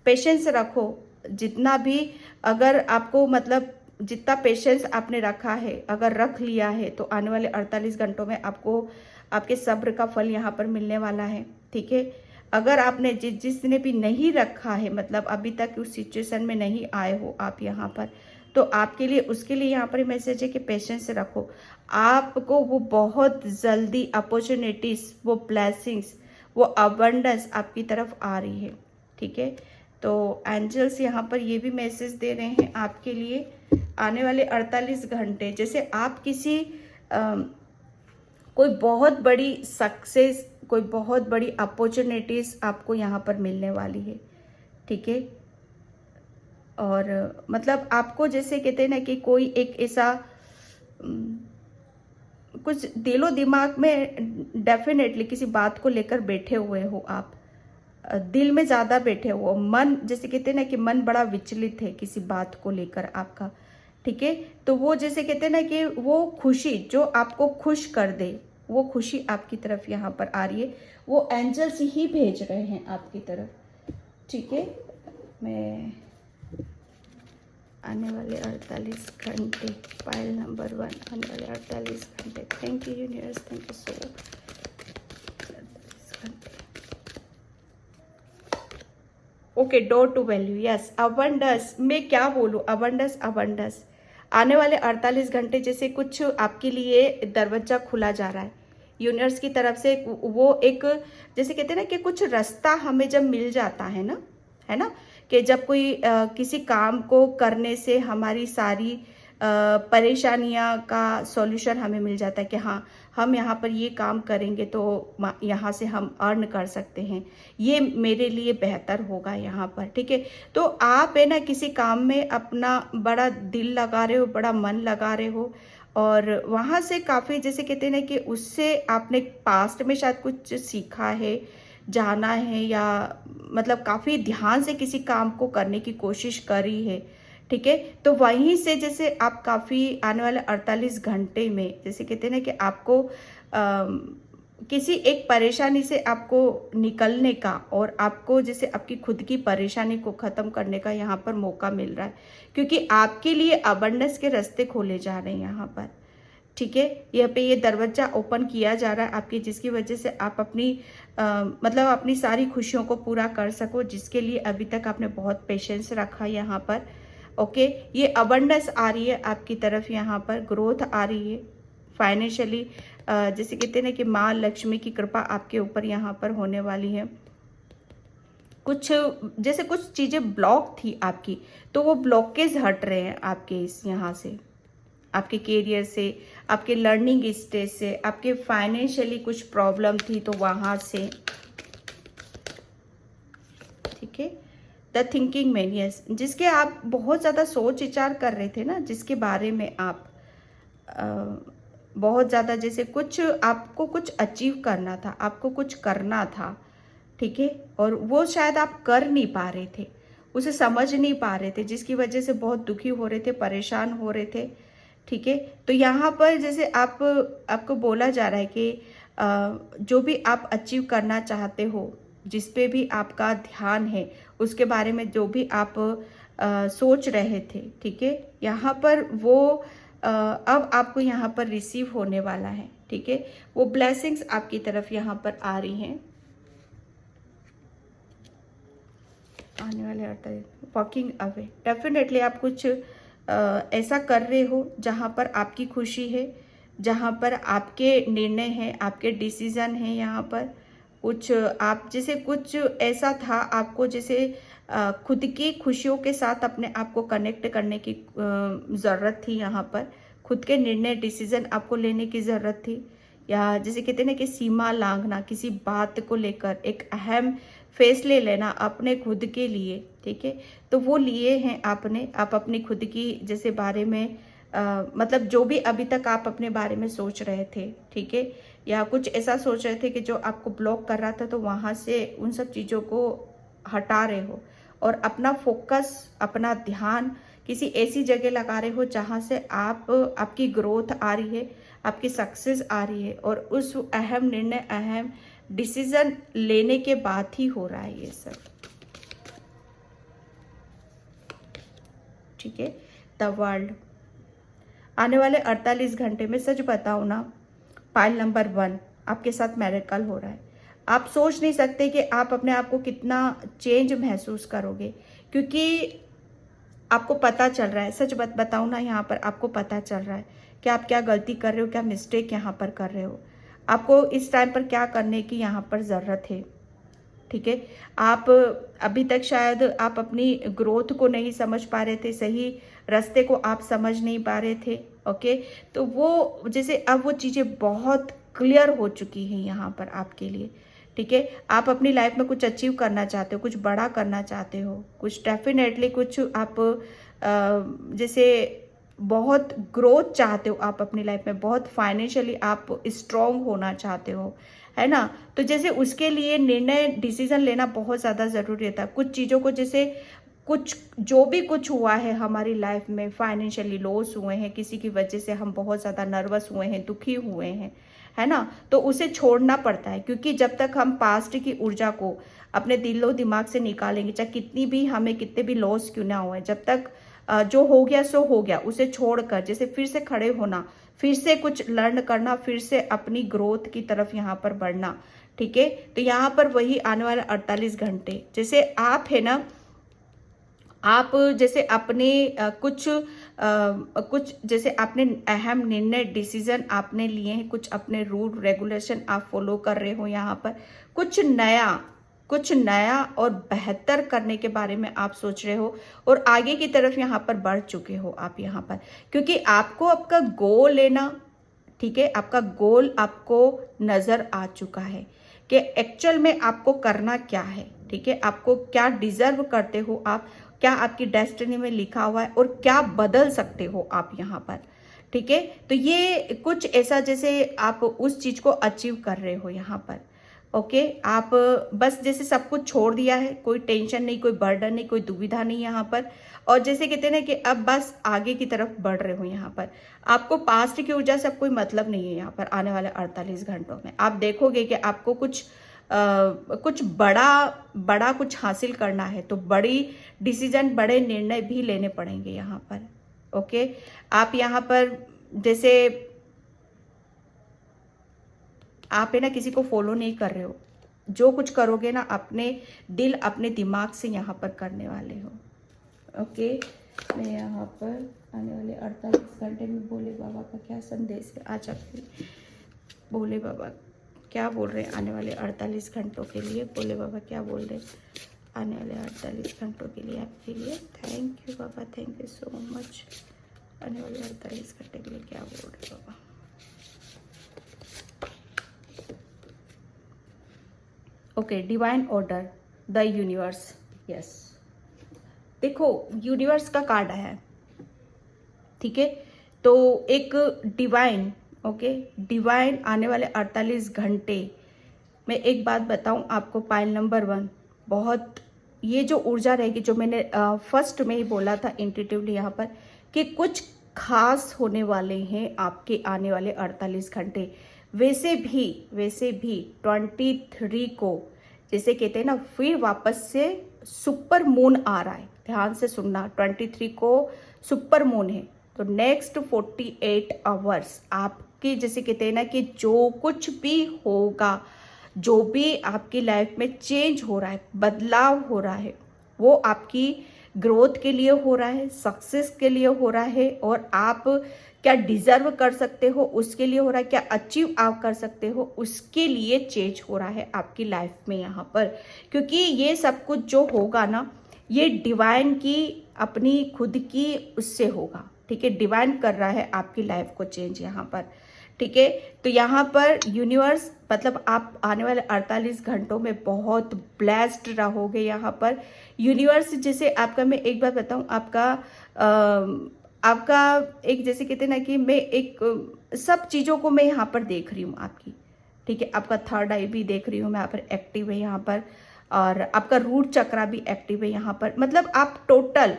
पेशेंस रखो, जितना भी अगर आपको मतलब जितना पेशेंस आपने रखा है, अगर रख लिया है, तो आने वाले 48 घंटों में आपको आपके सब्र का फल यहाँ पर मिलने वाला है, ठीक है। अगर आपने जिसने भी नहीं रखा है, मतलब अभी तक उस सिचुएशन में नहीं आए हो आप यहाँ पर, तो आपके लिए उसके लिए यहाँ पर मैसेज है कि पेशेंस रखो। आपको वो बहुत जल्दी अपॉर्चुनिटीज, वो ब्लेसिंग्स, वो अबंडेंस आपकी तरफ आ रही है, ठीक है। तो एंजल्स यहाँ पर ये भी मैसेज दे रहे हैं आपके लिए आने वाले 48 घंटे, जैसे आप किसी कोई बहुत बड़ी सक्सेस, कोई बहुत बड़ी अपॉर्चुनिटीज आपको यहाँ पर मिलने वाली है, ठीक है। और मतलब आपको जैसे कहते हैं ना कि कोई एक ऐसा कुछ दिलो दिमाग में डेफिनेटली किसी बात को लेकर बैठे हुए हो आप, दिल में ज़्यादा बैठे हो, मन जैसे कहते हैं ना कि मन बड़ा विचलित है किसी बात को लेकर आपका, ठीक है। तो वो जैसे कहते हैं ना कि वो खुशी जो आपको खुश कर दे, वो खुशी आपकी तरफ यहाँ पर आ रही है, वो एंजल्स ही भेज रहे हैं आपकी तरफ, ठीक है। मैं आने वाले 48 घंटे, पाइल नंबर 1, आने वाले 48 घंटे। Thank you universe, thank you so. 48 घंटे, okay. Door to value, yes. Abundance, मैं क्या बोलूँ, अबंडेंस अबंडेंस आने वाले 48 घंटे जैसे कुछ आपके लिए दरवाजा खुला जा रहा है यूनिवर्स की तरफ से। वो एक जैसे कहते हैं ना कि कुछ रास्ता हमें जब मिल जाता है ना, है ना, कि जब कोई किसी काम को करने से हमारी सारी परेशानियां का सॉल्यूशन हमें मिल जाता है कि हाँ, हम यहाँ पर ये काम करेंगे तो यहाँ से हम अर्न कर सकते हैं, ये मेरे लिए बेहतर होगा यहाँ पर, ठीक है। तो आप है ना किसी काम में अपना बड़ा दिल लगा रहे हो, बड़ा मन लगा रहे हो, और वहाँ से काफ़ी जैसे कहते हैं ना कि उससे आपने पास्ट में शायद कुछ सीखा है, जाना है, या मतलब काफ़ी ध्यान से किसी काम को करने की कोशिश करी है, ठीक है। तो वहीं से जैसे आप काफ़ी आने वाले 48 घंटे में, जैसे कहते हैं ना कि आपको किसी एक परेशानी से आपको निकलने का और आपको जैसे आपकी खुद की परेशानी को ख़त्म करने का यहाँ पर मौका मिल रहा है, क्योंकि आपके लिए अबंडेंस के रास्ते खोले जा रहे हैं यहाँ पर। ठीक है, यहाँ पे ये दरवाजा ओपन किया जा रहा है आपकी, जिसकी वजह से आप अपनी मतलब अपनी सारी खुशियों को पूरा कर सको, जिसके लिए अभी तक आपने बहुत पेशेंस रखा यहाँ पर। ओके, ये अबंडेंस आ रही है आपकी तरफ, यहाँ पर ग्रोथ आ रही है फाइनेंशियली। जैसे कहते हैं ना कि माँ लक्ष्मी की कृपा आपके ऊपर यहाँ पर होने वाली है। कुछ जैसे कुछ चीज़ें ब्लॉक थी आपकी, तो वो ब्लॉकेज हट रहे हैं आपके इस यहाँ से, आपके करियर से, आपके लर्निंग स्टेज से, आपके फाइनेंशियली कुछ प्रॉब्लम थी तो वहाँ से। ठीक है, द थिंकिंग मैन, यस, जिसके आप बहुत ज़्यादा सोच विचार कर रहे थे ना, जिसके बारे में आप बहुत ज़्यादा जैसे कुछ आपको कुछ अचीव करना था, आपको कुछ करना था। ठीक है, और वो शायद आप कर नहीं पा रहे थे, उसे समझ नहीं पा रहे थे, जिसकी वजह से बहुत दुखी हो रहे थे, परेशान हो रहे थे। ठीक है, तो यहाँ पर जैसे आपको बोला जा रहा है कि जो भी आप अचीव करना चाहते हो, जिस पे भी आपका ध्यान है, उसके बारे में जो भी आप सोच रहे थे, ठीक है, यहाँ पर वो अब आपको यहाँ पर रिसीव होने वाला है। ठीक है, वो ब्लेसिंग्स आपकी तरफ यहाँ पर आ रही हैं। आने वाले अर्थ वॉकिंग अवे, डेफिनेटली आप कुछ ऐसा कर रहे हो जहाँ पर आपकी खुशी है, जहाँ पर आपके निर्णय हैं, आपके डिसीजन हैं। यहाँ पर कुछ आप जैसे कुछ ऐसा था आपको, जैसे खुद की खुशियों के साथ अपने आप को कनेक्ट करने की ज़रूरत थी। यहाँ पर खुद के निर्णय डिसीजन आपको लेने की ज़रूरत थी, या जैसे कहते हैं ना कि सीमा लांघना, किसी बात को लेकर एक अहम फैसले लेना अपने खुद के लिए। ठीक है, तो वो लिए हैं आपने, आप अपनी खुद की जैसे बारे में मतलब जो भी अभी तक आप अपने बारे में सोच रहे थे, ठीक है, या कुछ ऐसा सोच रहे थे कि जो आपको ब्लॉक कर रहा था, तो वहाँ से उन सब चीज़ों को हटा रहे हो और अपना फोकस, अपना ध्यान किसी ऐसी जगह लगा रहे हो जहाँ से आपकी ग्रोथ आ रही है, आपकी सक्सेस आ रही है, और उस अहम निर्णय, अहम डिसीजन लेने के बाद ही हो रहा है ये सब। ठीक है, द वर्ल्ड, आने वाले 48 घंटे में सच बताओ ना, पाइल नंबर 1 आपके साथ मिरेकल हो रहा है। आप सोच नहीं सकते कि आप अपने आप को कितना चेंज महसूस करोगे, क्योंकि आपको पता चल रहा है, सच बताऊँ ना, यहाँ पर आपको पता चल रहा है कि आप क्या गलती कर रहे हो, क्या मिस्टेक यहाँ पर कर रहे हो, आपको इस टाइम पर क्या करने की यहाँ पर ज़रूरत है। ठीक है, आप अभी तक शायद आप अपनी ग्रोथ को नहीं समझ पा रहे थे, सही रास्ते को आप समझ नहीं पा रहे थे। ओके, तो वो जैसे अब वो चीज़ें बहुत क्लियर हो चुकी हैं यहाँ पर आपके लिए। ठीक है, आप अपनी लाइफ में कुछ अचीव करना चाहते हो, कुछ बड़ा करना चाहते हो, कुछ डेफिनेटली कुछ आप जैसे बहुत ग्रोथ चाहते हो आप अपनी लाइफ में, बहुत फाइनेंशियली आप स्ट्रॉन्ग होना चाहते हो, है ना। तो जैसे उसके लिए निर्णय, डिसीजन लेना बहुत ज़्यादा ज़रूरी था। कुछ चीज़ों को जैसे कुछ जो भी कुछ हुआ है हमारी लाइफ में, फाइनेंशियली लॉस हुए हैं, किसी की वजह से हम बहुत ज़्यादा नर्वस हुए हैं, दुखी हुए हैं, है ना, तो उसे छोड़ना पड़ता है। क्योंकि जब तक हम पास्ट की ऊर्जा को अपने दिलो दिमाग से निकालेंगे, चाहे कितनी भी हमें कितने भी लॉस क्यों ना हुए, जब तक जो हो गया सो हो गया, उसे छोड़कर जैसे फिर से खड़े होना, फिर से कुछ लर्न करना, फिर से अपनी ग्रोथ की तरफ यहाँ पर बढ़ना। ठीक है, तो यहाँ पर वही आने वाले 48 घंटे जैसे आप है ना, आप जैसे अपने कुछ जैसे आपने अहम निर्णय, डिसीजन आपने लिए हैं, कुछ अपने रूल रेगुलेशन आप फॉलो कर रहे हो यहाँ पर, कुछ नया और बेहतर करने के बारे में आप सोच रहे हो, और आगे की तरफ यहाँ पर बढ़ चुके हो आप यहाँ पर, क्योंकि आपको आपका गोल लेना, ठीक है, आपका गोल आपको नजर आ चुका है कि एक्चुअल में आपको करना क्या है। ठीक है, आपको क्या डिजर्व करते हो आप, क्या आपकी डेस्टिनी में लिखा हुआ है, और क्या बदल सकते हो आप यहाँ पर। ठीक है, तो ये कुछ ऐसा जैसे आप उस चीज को अचीव कर रहे हो यहाँ पर, ओके, आप बस जैसे सब कुछ छोड़ दिया है, कोई टेंशन नहीं, कोई बर्डन नहीं, कोई दुविधा नहीं यहाँ पर। और जैसे कहते हैं ना कि अब बस आगे की तरफ बढ़ रहे हो यहाँ पर। आपको पास्ट की ऊर्जा से अब कोई मतलब नहीं है यहाँ पर। आने वाले 48 घंटों में आप देखोगे कि आपको कुछ बड़ा कुछ हासिल करना है, तो बड़ी डिसीजन, बड़े निर्णय भी लेने पड़ेंगे यहाँ पर। ओके, आप यहाँ पर जैसे आप है ना किसी को फॉलो नहीं कर रहे हो, जो कुछ करोगे ना अपने दिल अपने दिमाग से यहाँ पर करने वाले हो। ओके, मैं यहाँ पर आने वाले 48 घंटे में भोले बाबा का क्या संदेश है आज आपके लिए, भोले बाबा क्या बोल रहे हैं आने वाले 48 घंटों के लिए, भोले बाबा क्या बोल रहे हैं आने वाले 48 घंटों के लिए आपके लिए। थैंक यू बाबा, थैंक यू सो मच। आने वाले 48 घंटे के लिए क्या बोल रहे बाबा। Okay, divine order, the universe, yes. देखो यूनिवर्स का कार्ड है, ठीक है, तो एक डिवाइन, ओके, डिवाइन आने वाले 48 घंटे में एक बात बताऊं आपको, पाइल नंबर 1 बहुत, ये जो ऊर्जा रहेगी जो मैंने फर्स्ट में ही बोला था इंट्यूटिवली यहाँ पर कि कुछ खास होने वाले हैं आपके आने वाले 48 घंटे। वैसे भी 23 को जैसे कहते हैं ना, फिर वापस से सुपर मून आ रहा है, ध्यान से सुनना, 23 को सुपर मून है। तो नेक्स्ट 48 आवर्स आपकी जैसे कहते हैं ना कि जो कुछ भी होगा, जो भी आपकी लाइफ में चेंज हो रहा है, बदलाव हो रहा है, वो आपकी ग्रोथ के लिए हो रहा है, सक्सेस के लिए हो रहा है, और आप क्या डिजर्व कर सकते हो उसके लिए हो रहा है, क्या अचीव आप कर सकते हो उसके लिए चेंज हो रहा है आपकी लाइफ में यहाँ पर। क्योंकि ये सब कुछ जो होगा ना, ये डिवाइन की अपनी खुद की उससे होगा, ठीक है, डिवाइन कर रहा है आपकी लाइफ को चेंज यहाँ पर, ठीक है। तो यहाँ पर यूनिवर्स मतलब आप आने वाले 48 घंटों में बहुत ब्लेस्ड रहोगे यहाँ पर। यूनिवर्स जैसे आपका, मैं एक बार बताऊँ, आपका एक जैसे कहते हैं ना कि मैं एक सब चीज़ों को मैं यहाँ पर देख रही हूँ आपकी, ठीक है। आपका थर्ड आई भी देख रही हूँ मैं यहाँ पर, एक्टिव है यहाँ पर, और आपका रूट चक्रा भी एक्टिव है यहाँ पर। मतलब आप टोटल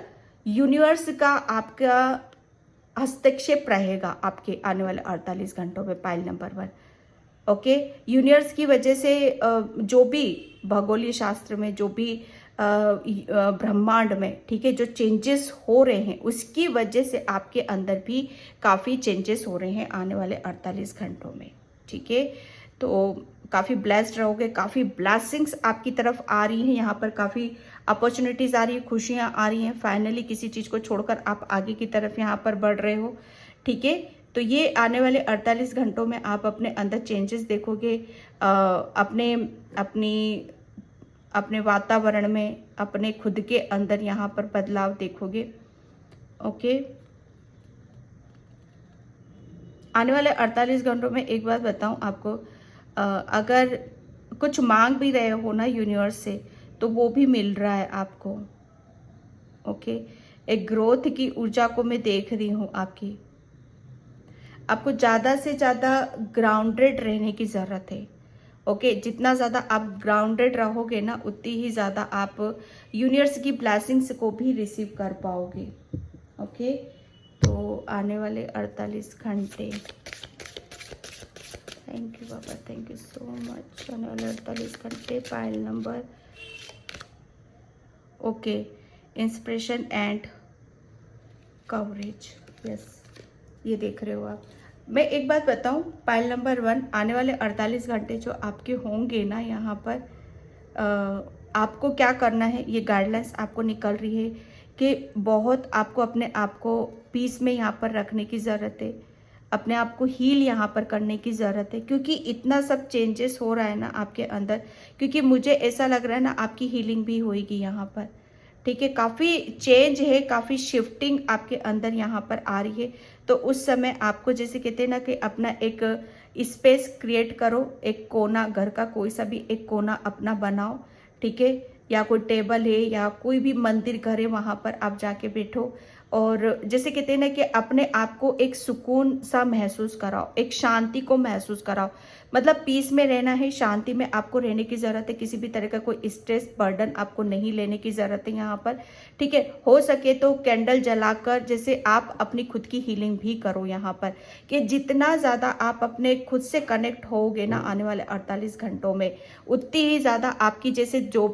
यूनिवर्स का आपका हस्तक्षेप रहेगा आपके आने वाले 48 घंटों में, पाइल नंबर 1। ओके, यूनिवर्स की वजह से जो भी भौगोलिक शास्त्र में, जो भी ब्रह्मांड में, ठीक है, जो चेंजेस हो रहे हैं उसकी वजह से आपके अंदर भी काफ़ी चेंजेस हो रहे हैं आने वाले 48 घंटों में, ठीक है। तो काफ़ी ब्लेस्ड रहोगे, काफ़ी ब्लेसिंग्स आपकी तरफ आ रही हैं यहाँ पर, काफ़ी अपॉर्चुनिटीज़ आ रही है, खुशियाँ आ रही हैं। फाइनली किसी चीज़ को छोड़कर आप आगे की तरफ यहाँ पर बढ़ रहे हो, ठीक है। तो ये आने वाले 48 घंटों में आप अपने अंदर चेंजेस देखोगे, अपने वातावरण में, अपने खुद के अंदर यहाँ पर बदलाव देखोगे। ओके, आने वाले 48 घंटों में एक बात बताऊं आपको, अगर कुछ मांग भी रहे हो ना यूनिवर्स से, तो वो भी मिल रहा है आपको। ओके, एक ग्रोथ की ऊर्जा को मैं देख रही हूँ आपकी। आपको ज़्यादा से ज़्यादा ग्राउंडेड रहने की ज़रूरत है। ओके, जितना ज़्यादा आप ग्राउंडेड रहोगे ना, उतनी ही ज़्यादा आप यूनिवर्स की ब्लेसिंग्स को भी रिसीव कर पाओगे। ओके, तो आने वाले 48 घंटे, थैंक यू बाबा, थैंक यू सो मच। आने वाले 48 घंटे, pile number, okay, inspiration and coverage, yes, ये देख रहे हो आप। मैं एक बात बताऊं, पाइल नंबर 1, आने वाले 48 घंटे जो आपके होंगे ना यहाँ पर, आपको क्या करना है, ये गाइडलाइंस आपको निकल रही है कि बहुत आपको अपने आप को पीस में यहाँ पर रखने की ज़रूरत है, अपने आप को हील यहाँ पर करने की ज़रूरत है, क्योंकि इतना सब चेंजेस हो रहा है ना आपके अंदर। क्योंकि मुझे ऐसा लग रहा है ना आपकी हीलिंग भी होएगी यहाँ पर, ठीक है। काफ़ी चेंज है, काफ़ी शिफ्टिंग आपके अंदर यहाँ पर आ रही है। तो उस समय आपको जैसे कहते हैं ना कि अपना एक स्पेस क्रिएट करो, एक कोना, घर का कोई सा भी एक कोना अपना बनाओ, ठीक है, या कोई टेबल है या कोई भी मंदिर घर है, वहाँ पर आप जाके बैठो और जैसे कहते हैं ना कि अपने आप को एक सुकून सा महसूस कराओ, एक शांति को महसूस कराओ। मतलब पीस में रहना है, शांति में आपको रहने की ज़रूरत है। किसी भी तरह का कोई स्ट्रेस बर्डन आपको नहीं लेने की ज़रूरत है यहाँ पर, ठीक है। हो सके तो कैंडल जलाकर जैसे आप अपनी खुद की हीलिंग भी करो यहाँ पर, कि जितना ज़्यादा आप अपने खुद से कनेक्ट होगे ना आने वाले 48 घंटों में, उतनी ही ज़्यादा आपकी जैसे जो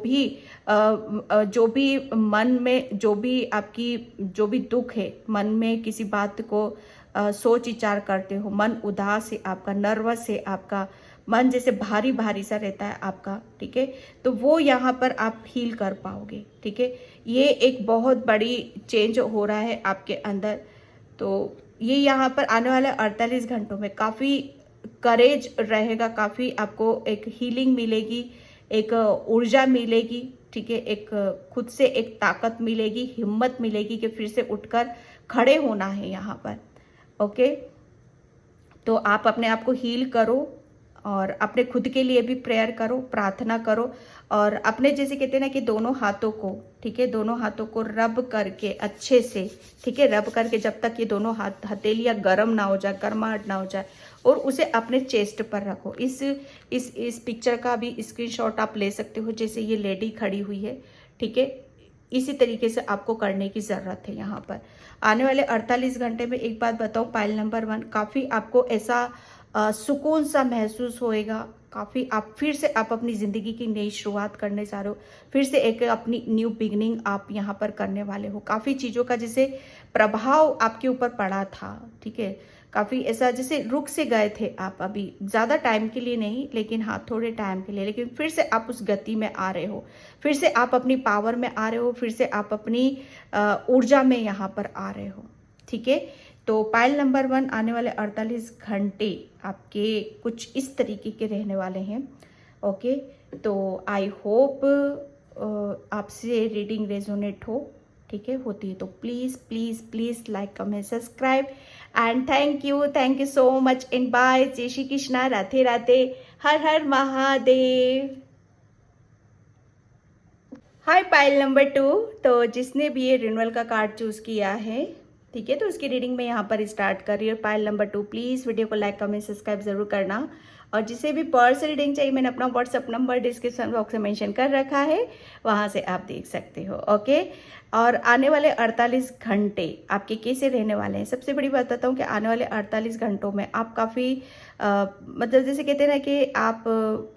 भी मन में जो भी दुख है, मन में किसी बात को सोच विचार करते हो, मन उदास है आपका, नर्वस है आपका, मन जैसे भारी भारी सा रहता है आपका, ठीक है, तो वो यहाँ पर आप हील कर पाओगे, ठीक है। ये एक बहुत बड़ी चेंज हो रहा है आपके अंदर। तो ये यहाँ पर आने वाले 48 घंटों में काफ़ी करेज रहेगा, काफ़ी आपको एक हीलिंग मिलेगी, एक ऊर्जा मिलेगी, ठीक है, एक खुद से एक ताकत मिलेगी, हिम्मत मिलेगी कि फिर से उठकर खड़े होना है यहाँ पर। ओके, तो आप अपने आप को हील करो और अपने खुद के लिए भी प्रेयर करो, प्रार्थना करो, और अपने जैसे कहते हैं ना कि दोनों हाथों को, ठीक है, दोनों हाथों को रब करके अच्छे से, ठीक है, रब करके जब तक ये दोनों हथेलियाँ गर्म ना हो जाए, गर्माहट ना हो जाए, और उसे अपने चेस्ट पर रखो। इस पिक्चर का भी स्क्रीनशॉट आप ले सकते हो, जैसे ये लेडी खड़ी हुई है, ठीक है। इसी तरीके से आपको करने की ज़रूरत है यहाँ पर। आने वाले 48 घंटे में एक बात बताऊँ, पाइल नंबर 1, काफ़ी आपको ऐसा सुकून सा महसूस होएगा, काफ़ी आप फिर से आप अपनी ज़िंदगी की नई शुरुआत करने जा रहे हो, फिर से एक अपनी न्यू बिगनिंग आप यहाँ पर करने वाले हो। काफ़ी चीज़ों का जैसे प्रभाव आपके ऊपर पड़ा था, ठीक है, काफ़ी ऐसा जैसे रुक से गए थे आप, अभी ज़्यादा टाइम के लिए नहीं, लेकिन हाँ थोड़े टाइम के लिए, लेकिन फिर से आप उस गति में आ रहे हो, फिर से आप अपनी पावर में आ रहे हो, फिर से आप अपनी ऊर्जा में यहाँ पर आ रहे हो, ठीक है। तो पाइल नंबर 1, आने वाले 48 घंटे आपके कुछ इस तरीके के रहने वाले हैं। ओके, तो आई होप आपसे रीडिंग रेजोनेट हो, ठीक है, होती है तो please please please like comment subscribe and thank you so much and bye. जय श्री कृष्णा, राधे राधे, हर हर महादेव। हाय पाइल नंबर 2, तो जिसने भी ये रिन्यूअल का कार्ड चूज किया है, ठीक है, तो उसकी रीडिंग में यहाँ पर स्टार्ट कर रही हूँ। पाइल नंबर 2, प्लीज़ वीडियो को लाइक कमेंट सब्सक्राइब जरूर करना, और जिसे भी पर्सनल रीडिंग चाहिए मैंने अपना व्हाट्सअप नंबर डिस्क्रिप्शन बॉक्स में मेंशन कर रखा है, वहाँ से आप देख सकते हो। ओके, और आने वाले 48 घंटे आपके कैसे रहने वाले हैं। सबसे बड़ी बात बताऊँ कि आने वाले 48 घंटों में आप काफ़ी मतलब जैसे कहते हैं ना कि आप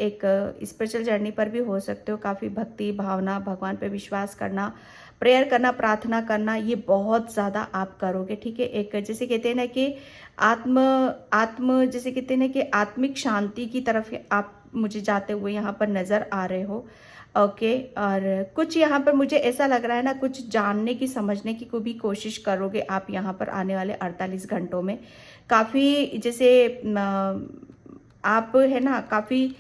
एक स्पिरिचुअल जर्नी पर भी हो सकते हो। काफ़ी भक्ति भावना, भगवान पे विश्वास करना, प्रेयर करना, प्रार्थना करना, ये बहुत ज़्यादा आप करोगे, ठीक है। एक जैसे कहते हैं ना कि आत्म जैसे कहते हैं ना कि आत्मिक शांति की तरफ आप मुझे जाते हुए यहाँ पर नज़र आ रहे हो। ओके, और कुछ यहाँ पर मुझे ऐसा लग रहा है ना, कुछ जानने की, समझने की भी कोशिश करोगे आप यहाँ पर आने वाले 48 घंटों में। काफ़ी जैसे आप है ना, काफ़ी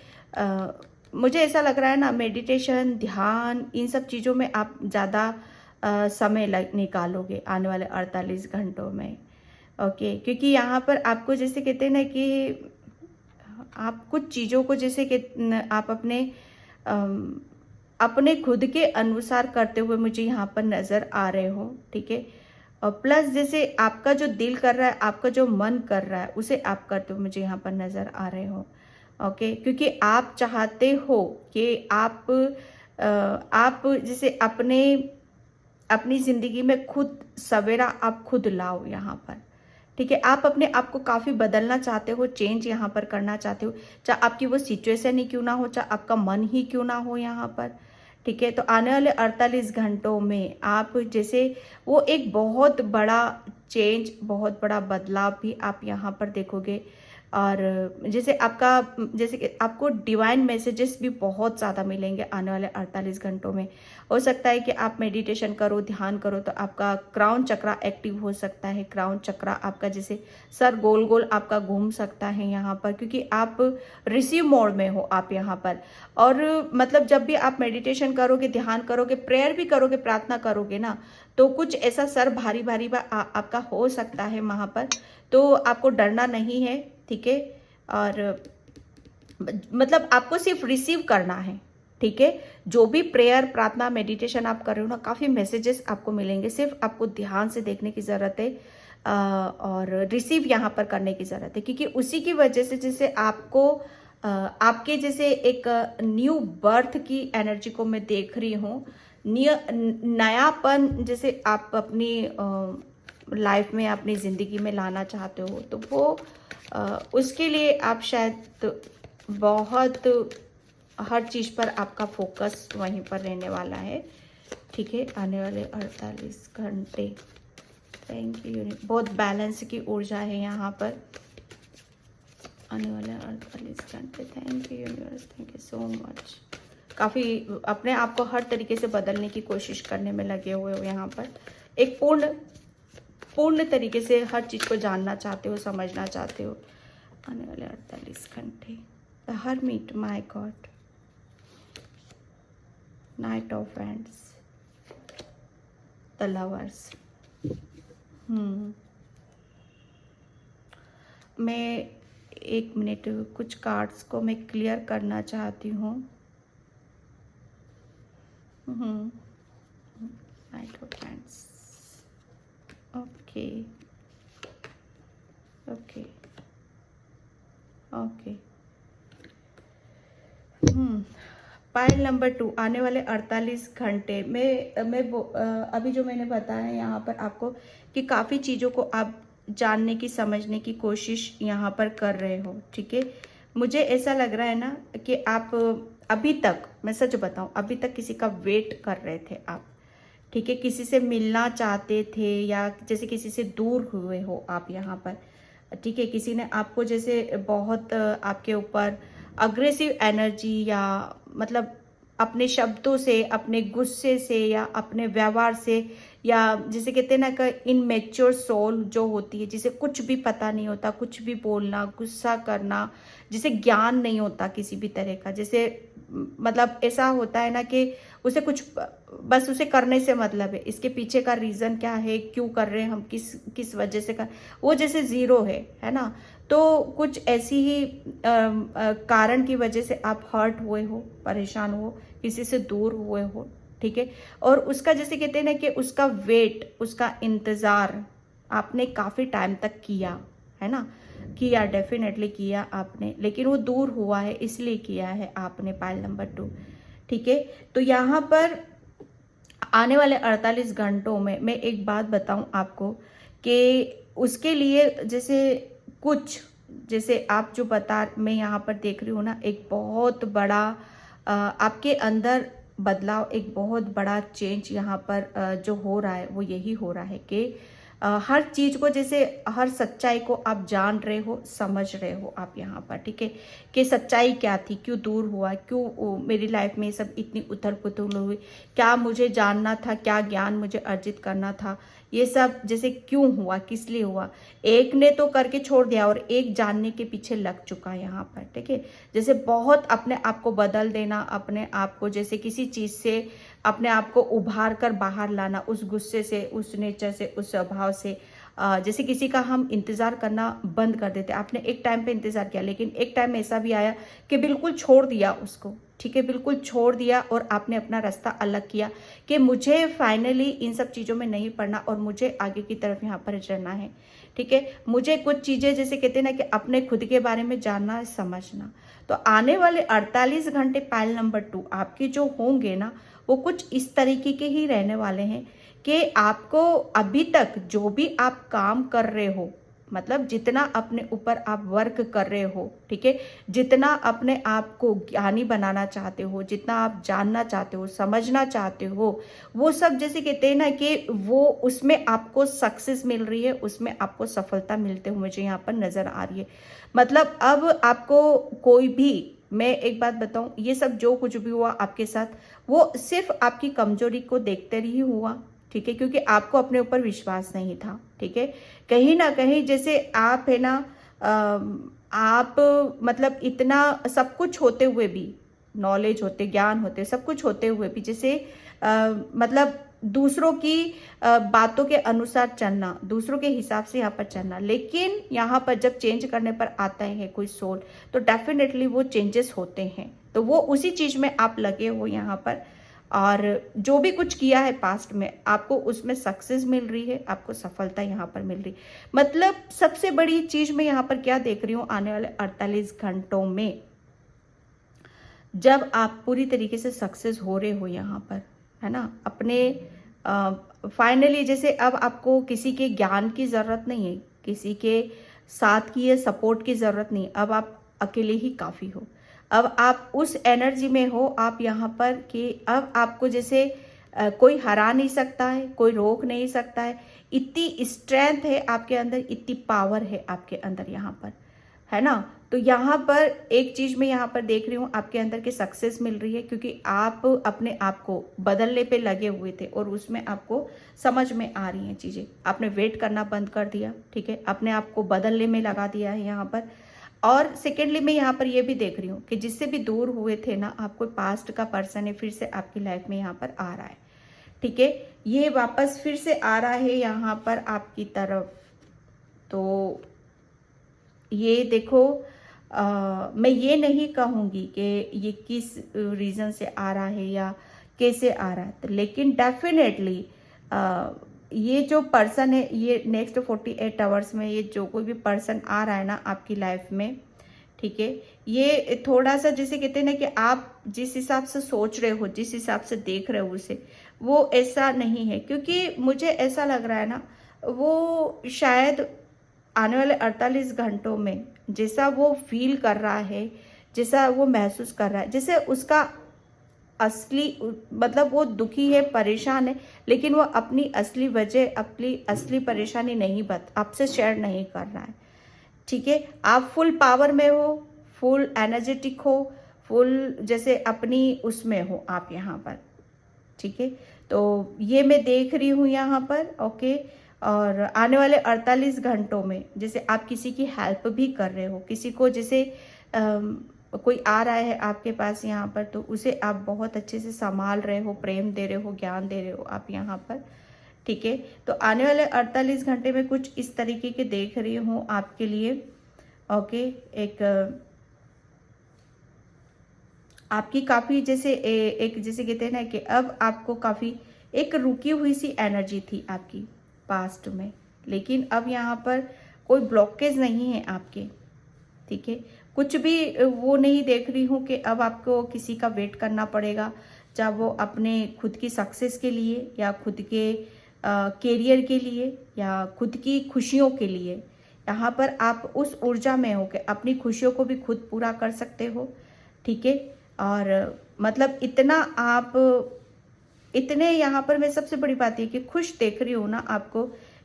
मुझे ऐसा लग रहा है ना, मेडिटेशन, ध्यान, इन सब चीज़ों में आप ज़्यादा समय निकालोगे आने वाले 48 घंटों में। ओके, क्योंकि यहाँ पर आपको जैसे कहते हैं ना कि आप कुछ चीज़ों को जैसे कि आप अपने खुद के अनुसार करते हुए मुझे यहाँ पर नज़र आ रहे हो, ठीक है। और प्लस जैसे आपका जो दिल कर रहा है, आपका जो मन कर रहा है, उसे आप करते हुए मुझे यहाँ पर नज़र आ रहे हो। ओके, क्योंकि आप चाहते हो कि आप जैसे अपनी ज़िंदगी में खुद सवेरा आप खुद लाओ यहाँ पर, ठीक है। आप अपने आप को काफ़ी बदलना चाहते हो, चेंज यहाँ पर करना चाहते हो, चाहे आपकी वो सिचुएशन ही क्यों ना हो, चाहे आपका मन ही क्यों ना हो यहाँ पर, ठीक है। तो आने वाले 48 घंटों में आप जैसे वो एक बहुत बड़ा चेंज, बहुत बड़ा बदलाव भी आप यहाँ पर देखोगे। और जैसे जैसे कि आपको डिवाइन मैसेजेस भी बहुत ज़्यादा मिलेंगे आने वाले 48 घंटों में। हो सकता है कि आप मेडिटेशन करो, ध्यान करो, तो आपका क्राउन चक्रा एक्टिव हो सकता है। क्राउन चक्रा आपका जैसे सर गोल गोल आपका घूम सकता है यहाँ पर, क्योंकि आप रिसीव मोड में हो आप यहाँ पर। और मतलब जब भी आप मेडिटेशन करोगे, ध्यान करोगे, प्रेयर भी करोगे, प्रार्थना करोगे ना, तो कुछ ऐसा सर भारी भारी आपका हो सकता है वहाँ पर, तो आपको डरना नहीं है, ठीक है। और मतलब आपको सिर्फ रिसीव करना है, ठीक है। जो भी प्रेयर, प्रार्थना, मेडिटेशन आप कर रहे हो ना, काफ़ी मैसेजेस आपको मिलेंगे, सिर्फ आपको ध्यान से देखने की ज़रूरत है और रिसीव यहाँ पर करने की ज़रूरत है, क्योंकि उसी की वजह से जैसे आपको आपके जैसे एक न्यू बर्थ की एनर्जी को मैं देख रही हूँ। नयापन जैसे आप अपनी लाइफ में, अपनी ज़िंदगी में लाना चाहते हो, तो वो उसके लिए आप शायद बहुत हर चीज़ पर आपका फोकस वहीं पर रहने वाला है। ठीक है, आने वाले 48 घंटे, थैंक यू। बहुत बैलेंस की ऊर्जा है यहाँ पर। आने वाले 48 घंटे, thank you universe, thank you so much. काफ़ी अपने आप को हर तरीके से बदलने की कोशिश करने में लगे हुए हो यहाँ पर। एक पूर्ण तरीके से हर चीज़ को जानना चाहते हो, समझना चाहते हो। आने वाले 48 घंटे, the hermit, my God, night of wands, the lovers. मैं 1 मिनट कुछ कार्ड्स को मैं क्लियर करना चाहती हूँ। Night of wands, okay okay okay. Pile number 2, आने वाले 48 घंटे में अभी जो मैंने बताया यहाँ पर आपको कि काफ़ी चीज़ों को आप जानने की, समझने की कोशिश यहाँ पर कर रहे हो। ठीक है, मुझे ऐसा लग रहा है ना कि आप अभी तक, मैं सच बताऊँ, अभी तक किसी का वेट कर रहे थे आप। ठीक है, किसी से मिलना चाहते थे या जैसे किसी से दूर हुए हो आप यहाँ पर। ठीक है, किसी ने आपको जैसे बहुत आपके ऊपर अग्रेसिव एनर्जी या मतलब अपने शब्दों से, अपने गुस्से से या अपने व्यवहार से, या जिसे कहते हैं ना कि इनमेच्योर सोल जो होती है, जिसे कुछ भी पता नहीं होता, कुछ भी बोलना, गुस्सा करना, जिसे ज्ञान नहीं होता किसी भी तरह का, जैसे मतलब ऐसा होता है ना कि उसे कुछ बस उसे करने से मतलब है, इसके पीछे का रीज़न क्या है, क्यों कर रहे हैं हम, किस वजह से कर, वो जैसे ज़ीरो है ना। तो कुछ ऐसी ही कारण की वजह से आप हर्ट हुए हो, परेशान हो, किसी से दूर हुए हो। ठीक है, और उसका जैसे कहते हैं ना कि उसका वेट, उसका इंतज़ार आपने काफ़ी टाइम तक किया है ना, किया, डेफिनेटली किया आपने, लेकिन वो दूर हुआ है इसलिए किया है आपने, पाइल नंबर 2। ठीक है, तो यहाँ पर आने वाले 48 घंटों में मैं एक बात बताऊं आपको कि उसके लिए जैसे कुछ, जैसे आप जो बता, मैं यहाँ पर देख रही हूँ ना, एक बहुत बड़ा आपके अंदर बदलाव, एक बहुत बड़ा चेंज यहाँ पर जो हो रहा है वो यही हो रहा है कि हर चीज़ को, जैसे हर सच्चाई को आप जान रहे हो, समझ रहे हो आप यहाँ पर। ठीक है, कि सच्चाई क्या थी, क्यों दूर हुआ, क्यों मेरी लाइफ में सब इतनी उथल पुथल हुई, क्या मुझे जानना था, क्या ज्ञान मुझे अर्जित करना था, ये सब जैसे क्यों हुआ, किस लिए हुआ। एक ने तो करके छोड़ दिया और एक जानने के पीछे लग चुका है यहाँ पर। ठीक है, जैसे बहुत अपने आप को बदल देना, अपने आप को जैसे किसी चीज़ से अपने आप को उभार कर बाहर लाना, उस गुस्से से, उस नेचर से, उस स्वभाव से। जैसे किसी का हम इंतज़ार करना बंद कर देते, आपने एक टाइम पे इंतज़ार किया, लेकिन एक टाइम ऐसा भी आया कि बिल्कुल छोड़ दिया उसको। ठीक है, बिल्कुल छोड़ दिया और आपने अपना रास्ता अलग किया कि मुझे फाइनली इन सब चीज़ों में नहीं पड़ना और मुझे आगे की तरफ यहाँ पर चलना है। ठीक है, मुझे कुछ चीज़ें जैसे कहते हैं ना कि अपने खुद के बारे में जानना, समझना। तो आने वाले 48 घंटे पाइल नंबर 2 आपके जो होंगे ना, वो कुछ इस तरीके के ही रहने वाले हैं कि आपको अभी तक जो भी आप काम कर रहे हो, मतलब जितना अपने ऊपर आप वर्क कर रहे हो, ठीक है, जितना अपने आप को ज्ञानी बनाना चाहते हो, जितना आप जानना चाहते हो, समझना चाहते हो, वो सब जैसे कहते हैं ना कि वो उसमें आपको सक्सेस मिल रही है, उसमें आपको सफलता मिलते हुए मुझे यहाँ पर नज़र आ रही है। मतलब अब आपको कोई भी, मैं एक बात बताऊं, ये सब जो कुछ भी हुआ आपके साथ, वो सिर्फ आपकी कमजोरी को देखते ही हुआ। ठीक है, क्योंकि आपको अपने ऊपर विश्वास नहीं था। ठीक है, कहीं ना कहीं जैसे आप है ना, आप मतलब इतना सब कुछ होते हुए भी, नॉलेज होते, ज्ञान होते, सब कुछ होते हुए भी जैसे मतलब दूसरों की बातों के अनुसार चलना, दूसरों के हिसाब से यहाँ पर चलना, लेकिन यहाँ पर जब चेंज करने पर आता है कोई सोल, तो डेफिनेटली वो चेंजेस होते हैं। तो वो उसी चीज़ में आप लगे हो यहाँ पर, और जो भी कुछ किया है पास्ट में, आपको उसमें सक्सेस मिल रही है, आपको सफलता यहाँ पर मिल रही। मतलब सबसे बड़ी चीज़ मैं यहाँ पर क्या देख रही हूँ आने वाले 48 घंटों में, जब आप पूरी तरीके से सक्सेस हो रहे हो यहाँ पर, है ना, अपने फाइनली जैसे अब आपको किसी के ज्ञान की ज़रूरत नहीं है, किसी के साथ की या सपोर्ट की ज़रूरत नहीं, अब आप अकेले ही काफ़ी हो। अब आप उस एनर्जी में हो आप यहाँ पर कि अब आपको जैसे कोई हरा नहीं सकता है, कोई रोक नहीं सकता है। इतनी स्ट्रेंथ है आपके अंदर, इतनी पावर है आपके अंदर यहाँ पर, है ना। तो यहाँ पर एक चीज़ मैं यहाँ पर देख रही हूँ, आपके अंदर की सक्सेस मिल रही है क्योंकि आप अपने आप को बदलने पे लगे हुए थे और उसमें आपको समझ में आ रही हैं चीज़ें। आपने वेट करना बंद कर दिया, ठीक है, अपने आप को बदलने में लगा दिया है यहाँ पर। और सेकेंडली मैं यहाँ पर ये भी देख रही हूँ कि जिससे भी दूर हुए थे ना, आपको पास्ट का पर्सन है फिर से आपकी लाइफ में यहाँ पर आ रहा है, ठीक है, ये वापस फिर से आ रहा है यहाँ पर आपकी तरफ। तो ये देखो, मैं ये नहीं कहूँगी कि ये किस रीज़न से आ रहा है या कैसे आ रहा है, लेकिन डेफिनेटली ये जो पर्सन है, ये नेक्स्ट 48 आवर्स में ये जो कोई भी पर्सन आ रहा है ना आपकी लाइफ में, ठीक है, ये थोड़ा सा जैसे कहते हैं ना कि आप जिस हिसाब से सोच रहे हो, जिस हिसाब से देख रहे हो उसे, वो ऐसा नहीं है। क्योंकि मुझे ऐसा लग रहा है ना, वो शायद आने वाले 48 घंटों में जैसा वो फील कर रहा है, जैसा वो महसूस कर रहा है, जैसे उसका असली मतलब वो दुखी है, परेशान है, लेकिन वो अपनी असली वजह, अपनी असली परेशानी नहीं आपसे शेयर नहीं कर रहा है, ठीक है। आप फुल पावर में हो, फुल एनर्जेटिक हो, फुल जैसे अपनी उसमें हो आप यहाँ पर, ठीक है। तो ये मैं देख रही हूँ यहाँ पर, ओके। और आने वाले 48 घंटों में जैसे आप किसी की हेल्प भी कर रहे हो, किसी को जैसे कोई आ रहा है आपके पास यहाँ पर, तो उसे आप बहुत अच्छे से संभाल रहे हो, प्रेम दे रहे हो, ज्ञान दे रहे हो आप यहाँ पर, ठीक है। तो आने वाले 48 घंटे में कुछ इस तरीके के देख रही हूँ आपके लिए, ओके। एक आपकी काफ़ी जैसे एक जैसे कहते हैं ना कि अब आपको काफ़ी एक रुकी हुई सी एनर्जी थी आपकी पास्ट में, लेकिन अब यहाँ पर कोई ब्लॉकेज नहीं है आपके, ठीक है। कुछ भी वो नहीं देख रही हूँ कि अब आपको किसी का वेट करना पड़ेगा, चाहे वो अपने खुद की सक्सेस के लिए या खुद के कैरियर के लिए या खुद की खुशियों के लिए। यहाँ पर आप उस ऊर्जा में हो कि अपनी खुशियों को भी खुद पूरा कर सकते हो, ठीक है। और मतलब इतना आप इतने यहाँ पर मैं सबसे बड़ी बात ये कि खुश देख रही हूँ ना आपको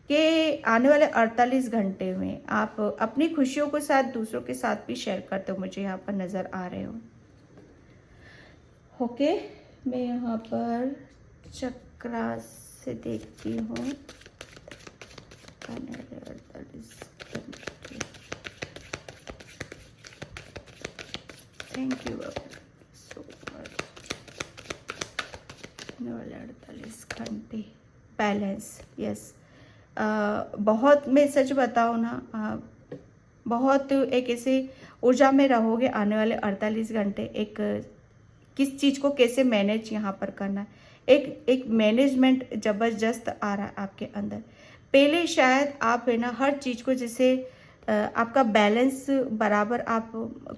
कि आने वाले 48 घंटे में आप अपनी खुशियों को साथ दूसरों के साथ भी शेयर करते हो, मुझे यहाँ पर नज़र आ रहे हो, ओके। मैं यहाँ पर चक्रा से देखती हूँ, थैंक यू सो मच। 48 घंटे बैलेंस, यस। बहुत, मैं सच बताऊँ ना, बहुत एक ऐसे ऊर्जा में रहोगे आने वाले 48 घंटे। एक किस चीज़ को कैसे मैनेज यहाँ पर करना है, एक मैनेजमेंट ज़बरदस्त आ रहा है आपके अंदर। पहले शायद आप है ना हर चीज़ को जैसे आपका बैलेंस बराबर, आप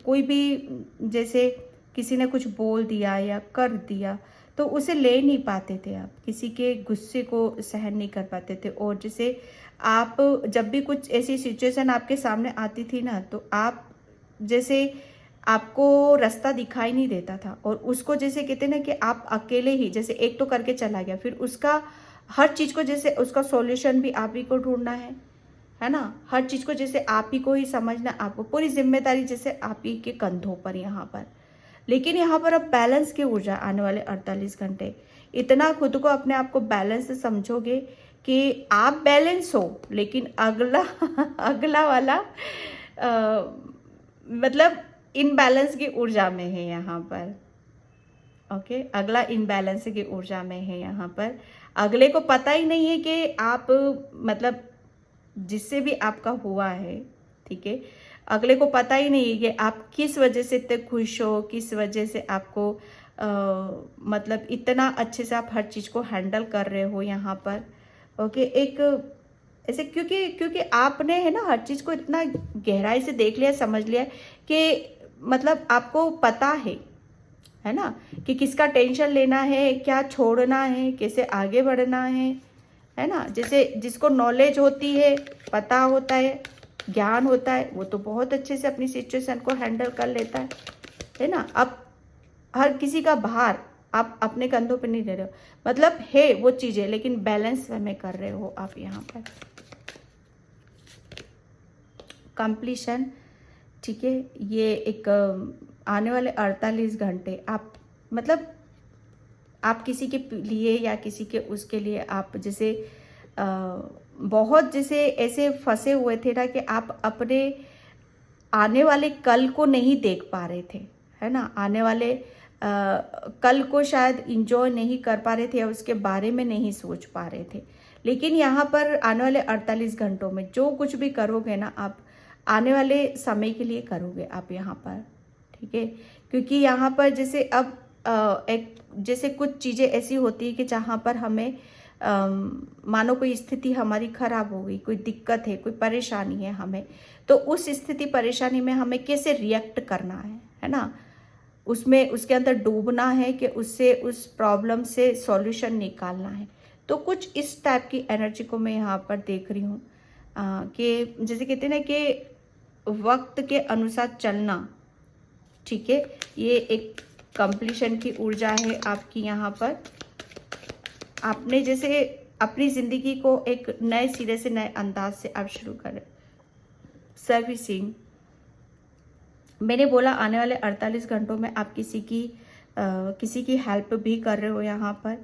कोई भी जैसे किसी ने कुछ बोल दिया या कर दिया तो उसे ले नहीं पाते थे, आप किसी के गुस्से को सहन नहीं कर पाते थे। और जैसे आप जब भी कुछ ऐसी सिचुएशन आपके सामने आती थी ना, तो आप जैसे आपको रास्ता दिखाई नहीं देता था और उसको जैसे कहते हैं ना कि आप अकेले ही जैसे एक तो करके चला गया, फिर उसका हर चीज़ को जैसे उसका सॉल्यूशन भी आप ही को ढूंढना है ना, हर चीज़ को जैसे आप ही को ही समझना, आपको पूरी जिम्मेदारी जैसे आप ही के कंधों पर यहाँ पर। लेकिन यहाँ पर अब बैलेंस की ऊर्जा आने वाले 48 घंटे, इतना खुद को अपने आप को बैलेंस समझोगे कि आप बैलेंस हो, लेकिन अगला अगला वाला मतलब इनबैलेंस की ऊर्जा में है यहाँ पर, ओके। अगला इनबैलेंस की ऊर्जा में है यहाँ पर। अगले को पता ही नहीं है कि आप मतलब जिससे भी आपका हुआ है, ठीक है, अगले को पता ही नहीं है कि आप किस वजह से इतने खुश हो, किस वजह से आपको मतलब इतना अच्छे से आप हर चीज़ को हैंडल कर रहे हो यहाँ पर, ओके। एक ऐसे क्योंकि आपने है ना हर चीज़ को इतना गहराई से देख लिया, समझ लिया कि मतलब आपको पता है है ना, कि किसका टेंशन लेना है, क्या छोड़ना है, कैसे आगे बढ़ना है ना। जैसे जिसको नॉलेज होती है, पता होता है, ज्ञान होता है, वो तो बहुत अच्छे से अपनी सिचुएशन को हैंडल कर लेता है ना। अब हर किसी का भार आप अपने कंधों पे नहीं ले रहे हो, मतलब है वो चीज़ें, लेकिन बैलेंस में कर रहे हो आप यहाँ पर। कंप्लीशन, ठीक है। ये एक आने वाले 48 घंटे आप, मतलब आप किसी के लिए या किसी के उसके लिए आप जैसे बहुत जैसे ऐसे फंसे हुए थे ना कि आप अपने आने वाले कल को नहीं देख पा रहे थे, है ना। आने वाले कल को शायद इंजॉय नहीं कर पा रहे थे या उसके बारे में नहीं सोच पा रहे थे। लेकिन यहाँ पर आने वाले 48 घंटों में जो कुछ भी करोगे ना, आप आने वाले समय के लिए करोगे आप यहाँ पर, ठीक है। क्योंकि यहाँ पर जैसे अब एक जैसे कुछ चीज़ें ऐसी होती है कि जहाँ पर हमें मानो कोई स्थिति हमारी खराब हो गई, कोई दिक्कत है, कोई परेशानी है हमें, तो उस स्थिति परेशानी में हमें कैसे रिएक्ट करना है ना। उसमें उसके अंदर डूबना है कि उससे उस प्रॉब्लम से सॉल्यूशन निकालना है। तो कुछ इस टाइप की एनर्जी को मैं यहाँ पर देख रही हूँ कि जैसे कहते हैं ना कि वक्त के अनुसार चलना, ठीक है। ये एक कंप्लीशन की ऊर्जा है आपकी यहाँ पर। आपने जैसे अपनी ज़िंदगी को एक नए सिरे से, नए अंदाज से आप शुरू करें। सर्विसिंग, मैंने बोला आने वाले 48 घंटों में आप किसी की हेल्प भी कर रहे हो यहाँ पर।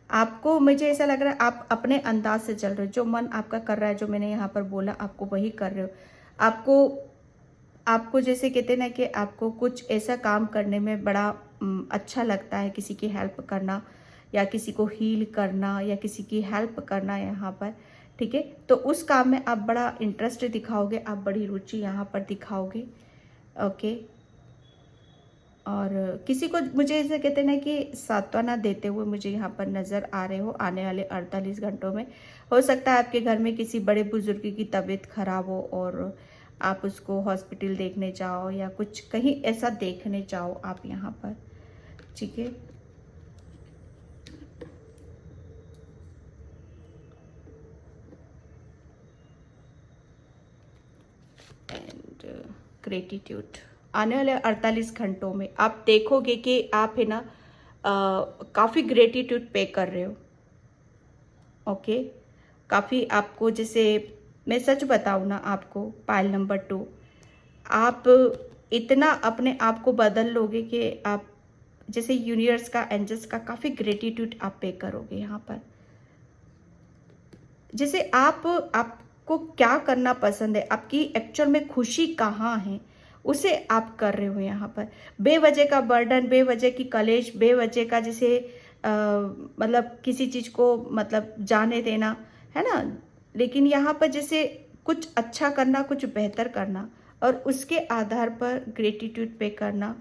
आपको, मुझे ऐसा लग रहा है आप अपने अंदाज से चल रहे हो, जो मन आपका कर रहा है, जो मैंने यहाँ पर बोला आपको वही कर रहे हो। आपको जैसे कहते हैं ना कि आपको कुछ ऐसा काम करने में बड़ा अच्छा लगता है, किसी की हेल्प करना या किसी को हील करना या किसी की हेल्प करना यहाँ पर, ठीक है। तो उस काम में आप बड़ा इंटरेस्ट दिखाओगे, आप बड़ी रुचि यहाँ पर दिखाओगे, ओके। और किसी को मुझे ऐसे कहते हैं ना कि सांत्वना देते हुए मुझे यहाँ पर नज़र आ रहे हो आने वाले 48 घंटों में। हो सकता है आपके घर में किसी बड़े बुजुर्ग की तबीयत खराब हो और आप उसको हॉस्पिटल देखने जाओ या कुछ कहीं ऐसा देखने जाओ आप यहाँ पर, ठीक है। एंड ग्रेटिट्यूड, आने वाले 48 घंटों में आप देखोगे कि आप है ना काफ़ी ग्रेटिट्यूड पे कर रहे हो, ओके। काफ़ी आपको, जैसे मैं सच बताऊँ ना आपको, पाइल नंबर 2, आप इतना अपने आप को बदल लोगे कि आप जैसे यूनिवर्स का, एंजल्स का काफ़ी ग्रेटिट्यूड आप पे करोगे यहाँ पर। जैसे आपको क्या करना पसंद है, आपकी एक्चुअल में खुशी कहाँ है, उसे आप कर रहे हो यहाँ पर। बेवजह का बर्डन, बेवजह की कलेश, बेवजह का जैसे मतलब किसी चीज़ को मतलब जाने देना, है ना। लेकिन यहाँ पर जैसे कुछ अच्छा करना, कुछ बेहतर करना और उसके आधार पर ग्रेटिट्यूड पे करना,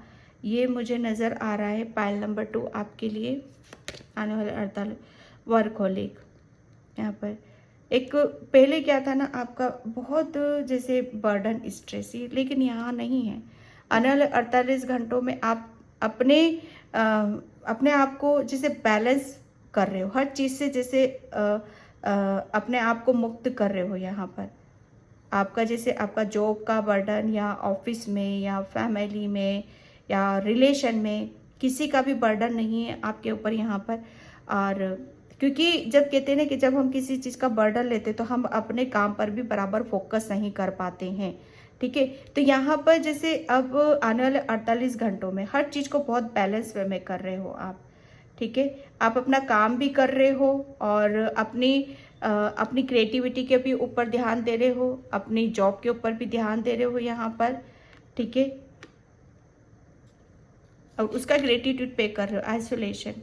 ये मुझे नज़र आ रहा है पाइल नंबर 2 आपके लिए आने वाले 48। वर्कहोलिक, यहाँ पर एक पहले क्या था ना, आपका बहुत जैसे बर्डन, स्ट्रेस, लेकिन यहाँ नहीं है। आने वाले 48 घंटों में आप अपने आप को जैसे बैलेंस कर रहे हो हर चीज़ से, जैसे अपने आप को मुक्त कर रहे हो यहाँ पर। आपका जैसे आपका जॉब का बर्डन या ऑफिस में या फैमिली में या रिलेशन में किसी का भी बर्डन नहीं है आपके ऊपर यहाँ पर। और क्योंकि जब कहते हैं ना कि जब हम किसी चीज़ का बर्डन लेते हैं तो हम अपने काम पर भी बराबर फोकस नहीं कर पाते हैं, ठीक है। तो यहाँ पर जैसे अब आने वाले 48 घंटों में हर चीज़ को बहुत बैलेंस वे में कर रहे हो आप, ठीक है। आप अपना काम भी कर रहे हो और अपनी क्रिएटिविटी के भी ऊपर ध्यान दे रहे हो, अपनी जॉब के ऊपर भी ध्यान दे रहे हो यहाँ पर, ठीक है। और उसका ग्रेटिट्यूड पे कर रहे हो। आइसोलेशन,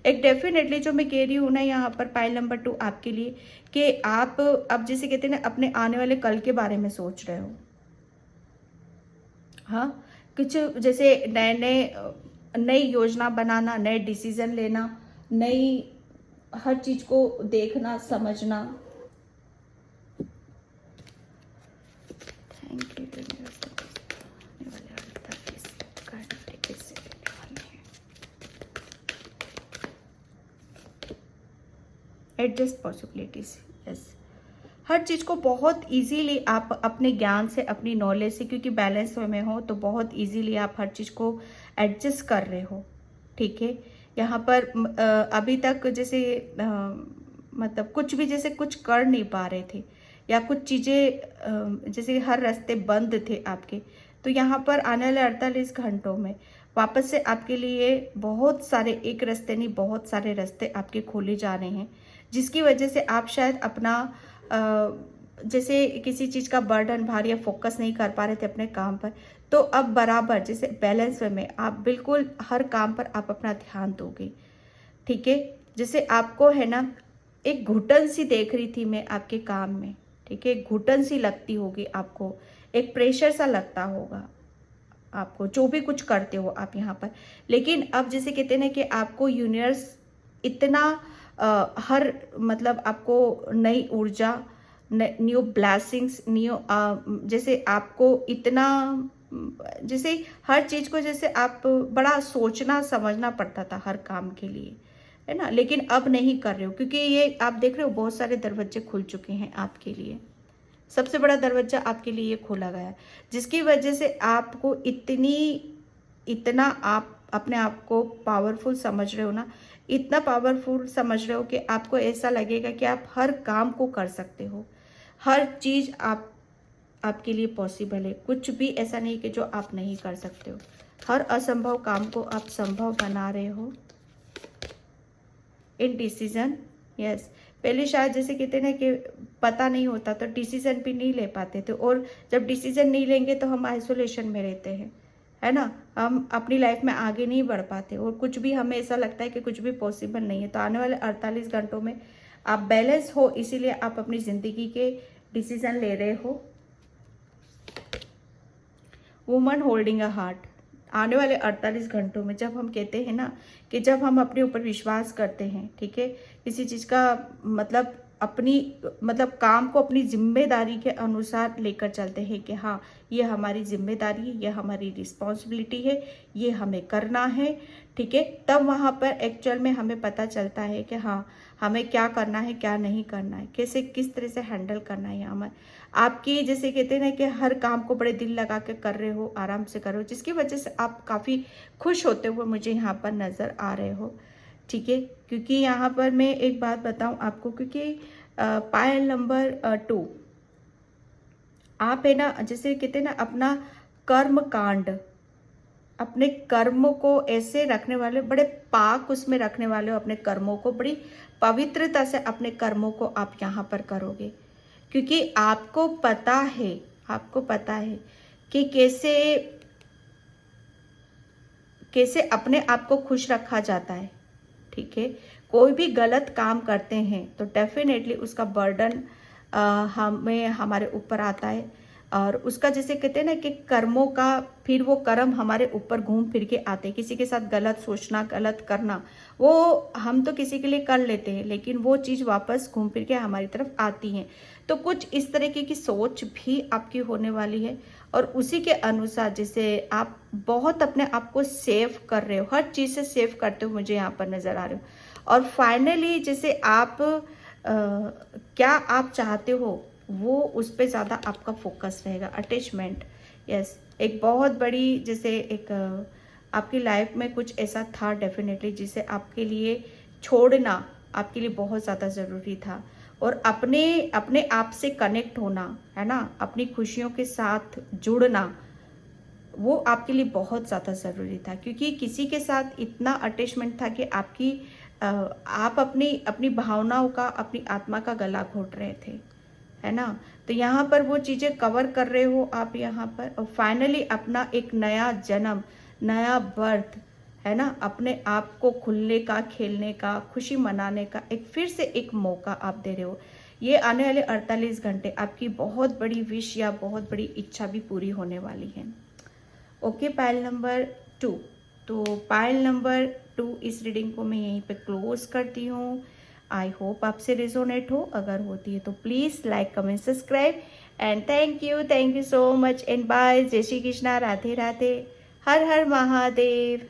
एक डेफिनेटली जो मैं कह रही हूँ ना यहाँ पर पाइल नंबर 2 आपके लिए, कि आप अब जैसे कहते हैं ना अपने आने वाले कल के बारे में सोच रहे हो। हाँ, कुछ जैसे नई योजना बनाना, नए डिसीजन लेना, नई हर चीज़ को देखना, समझना। Thank you. Adjust possibilities. Yes, हर चीज़ को बहुत इजीली आप अपने ज्ञान से, अपनी नॉलेज से, क्योंकि बैलेंस में हो तो बहुत इजीली आप हर चीज़ को एडजस्ट कर रहे हो। ठीक है, यहाँ पर अभी तक जैसे मतलब कुछ भी जैसे कुछ कर नहीं पा रहे थे, या कुछ चीज़ें जैसे हर रास्ते बंद थे आपके, तो यहाँ पर आने वाले 48 घंटों में वापस से आपके लिए बहुत सारे, एक रास्ते नहीं बहुत सारे रास्ते आपके खोले जा रहे हैं, जिसकी वजह से आप शायद अपना जैसे किसी चीज़ का बर्डन, भार या फोकस नहीं कर पा रहे थे अपने काम पर, तो अब बराबर जैसे बैलेंस में आप बिल्कुल हर काम पर आप अपना ध्यान दोगे। ठीक है, जैसे आपको है ना एक घुटन सी देख रही थी मैं आपके काम में। ठीक है, घुटन सी लगती होगी आपको, एक प्रेशर सा लगता होगा आपको, जो भी कुछ करते हो आप यहाँ पर। लेकिन अब जैसे कहते हैं ना कि आपको यूनिवर्स इतना हर मतलब आपको नई ऊर्जा, न्यू ब्लेसिंग्स, न्यू जैसे आपको इतना जैसे हर चीज़ को जैसे आप बड़ा सोचना समझना पड़ता था हर काम के लिए, है ना, लेकिन अब नहीं कर रहे हो, क्योंकि ये आप देख रहे हो बहुत सारे दरवाजे खुल चुके हैं आपके लिए। सबसे बड़ा दरवाजा आपके लिए ये खोला गया है, जिसकी वजह से आपको इतना आप अपने आप को पावरफुल समझ रहे हो ना, इतना पावरफुल समझ रहे हो कि आपको ऐसा लगेगा कि आप हर काम को कर सकते हो, हर चीज़ आपके लिए पॉसिबल है। कुछ भी ऐसा नहीं कि जो आप नहीं कर सकते हो, हर असंभव काम को आप संभव बना रहे हो इन डिसीजन। यस, पहले शायद जैसे कहते हैं ना कि पता नहीं होता तो डिसीजन भी नहीं ले पाते थे, और जब डिसीजन नहीं लेंगे तो हम आइसोलेशन में रहते हैं, है ना, हम अपनी लाइफ में आगे नहीं बढ़ पाते, और कुछ भी हमें ऐसा लगता है कि कुछ भी पॉसिबल नहीं है। तो आने वाले 48 घंटों में आप बैलेंस हो, इसीलिए आप अपनी ज़िंदगी के डिसीजन ले रहे हो। वुमन होल्डिंग अ हार्ट, आने वाले 48 घंटों में जब हम कहते हैं ना कि जब हम अपने ऊपर विश्वास करते हैं, ठीक है, किसी चीज़ का मतलब अपनी मतलब काम को अपनी जिम्मेदारी के अनुसार लेकर चलते हैं कि हाँ ये हमारी जिम्मेदारी है, ये हमारी रिस्पॉन्सिबिलिटी है, ये हमें करना है। ठीक है, तब वहाँ पर एक्चुअल में हमें पता चलता है कि हाँ हमें क्या करना है, क्या नहीं करना है, कैसे किस तरह से हैंडल करना है। हमें आपकी जैसे कहते हैं ना कि हर काम को बड़े दिल लगा के कर रहे हो, आराम से कर रहे हो, जिसकी वजह से आप काफ़ी खुश होते हुए मुझे यहाँ पर नज़र आ रहे हो। ठीक है, क्योंकि यहाँ पर मैं एक बात बताऊँ आपको, क्योंकि पायल नंबर 2 आप है ना जैसे कहते हैं ना अपना कर्म कांड, अपने कर्मों को ऐसे रखने वाले, बड़े पाक उसमें रखने वाले हो, अपने कर्मों को बड़ी पवित्रता से अपने कर्मों को आप यहाँ पर करोगे, क्योंकि आपको पता है कि कैसे अपने आप को खुश रखा जाता है। ठीक है, कोई भी गलत काम करते हैं तो डेफिनेटली उसका बर्डन हमें हमारे ऊपर आता है, और उसका जैसे कहते हैं ना कि कर्मों का फिर वो कर्म हमारे ऊपर घूम फिर के आते हैं। किसी के साथ गलत सोचना, गलत करना, वो हम तो किसी के लिए कर लेते हैं, लेकिन वो चीज़ वापस घूम फिर के हमारी तरफ आती हैं। तो कुछ इस तरीके की सोच भी आपकी होने वाली है, और उसी के अनुसार जैसे आप बहुत अपने आप को सेव कर रहे हो, हर चीज़ से सेव करते हो मुझे यहाँ पर नज़र आ रहे हो। और फाइनली जैसे आप क्या आप चाहते हो वो उस पर ज़्यादा आपका फोकस रहेगा। अटैचमेंट, यस, एक बहुत बड़ी जैसे एक आपकी लाइफ में कुछ ऐसा था डेफिनेटली जिसे आपके लिए छोड़ना आपके लिए बहुत ज़्यादा ज़रूरी था, और अपने आप से कनेक्ट होना, है ना, अपनी खुशियों के साथ जुड़ना, वो आपके लिए बहुत ज़्यादा ज़रूरी था, क्योंकि किसी के साथ इतना अटैचमेंट था कि आप अपनी भावनाओं का, अपनी आत्मा का गला घोट रहे थे, है ना। तो यहाँ पर वो चीज़ें कवर कर रहे हो आप यहाँ पर, और फाइनली अपना एक नया जन्म, नया बर्थ, है ना, अपने आप को खुलने का, खेलने का, खुशी मनाने का एक फिर से एक मौका आप दे रहे हो। ये आने वाले 48 घंटे आपकी बहुत बड़ी विश या बहुत बड़ी इच्छा भी पूरी होने वाली है। ओके, पायल नंबर 2, तो पायल नंबर 2 इस रीडिंग को मैं यहीं पे क्लोज करती हूँ। आई होप आपसे रिजोनेट हो, अगर होती है तो please like, comment, subscribe, and thank you so much, and bye. जय श्री कृष्णा, राधे राधे, हर हर महादेव।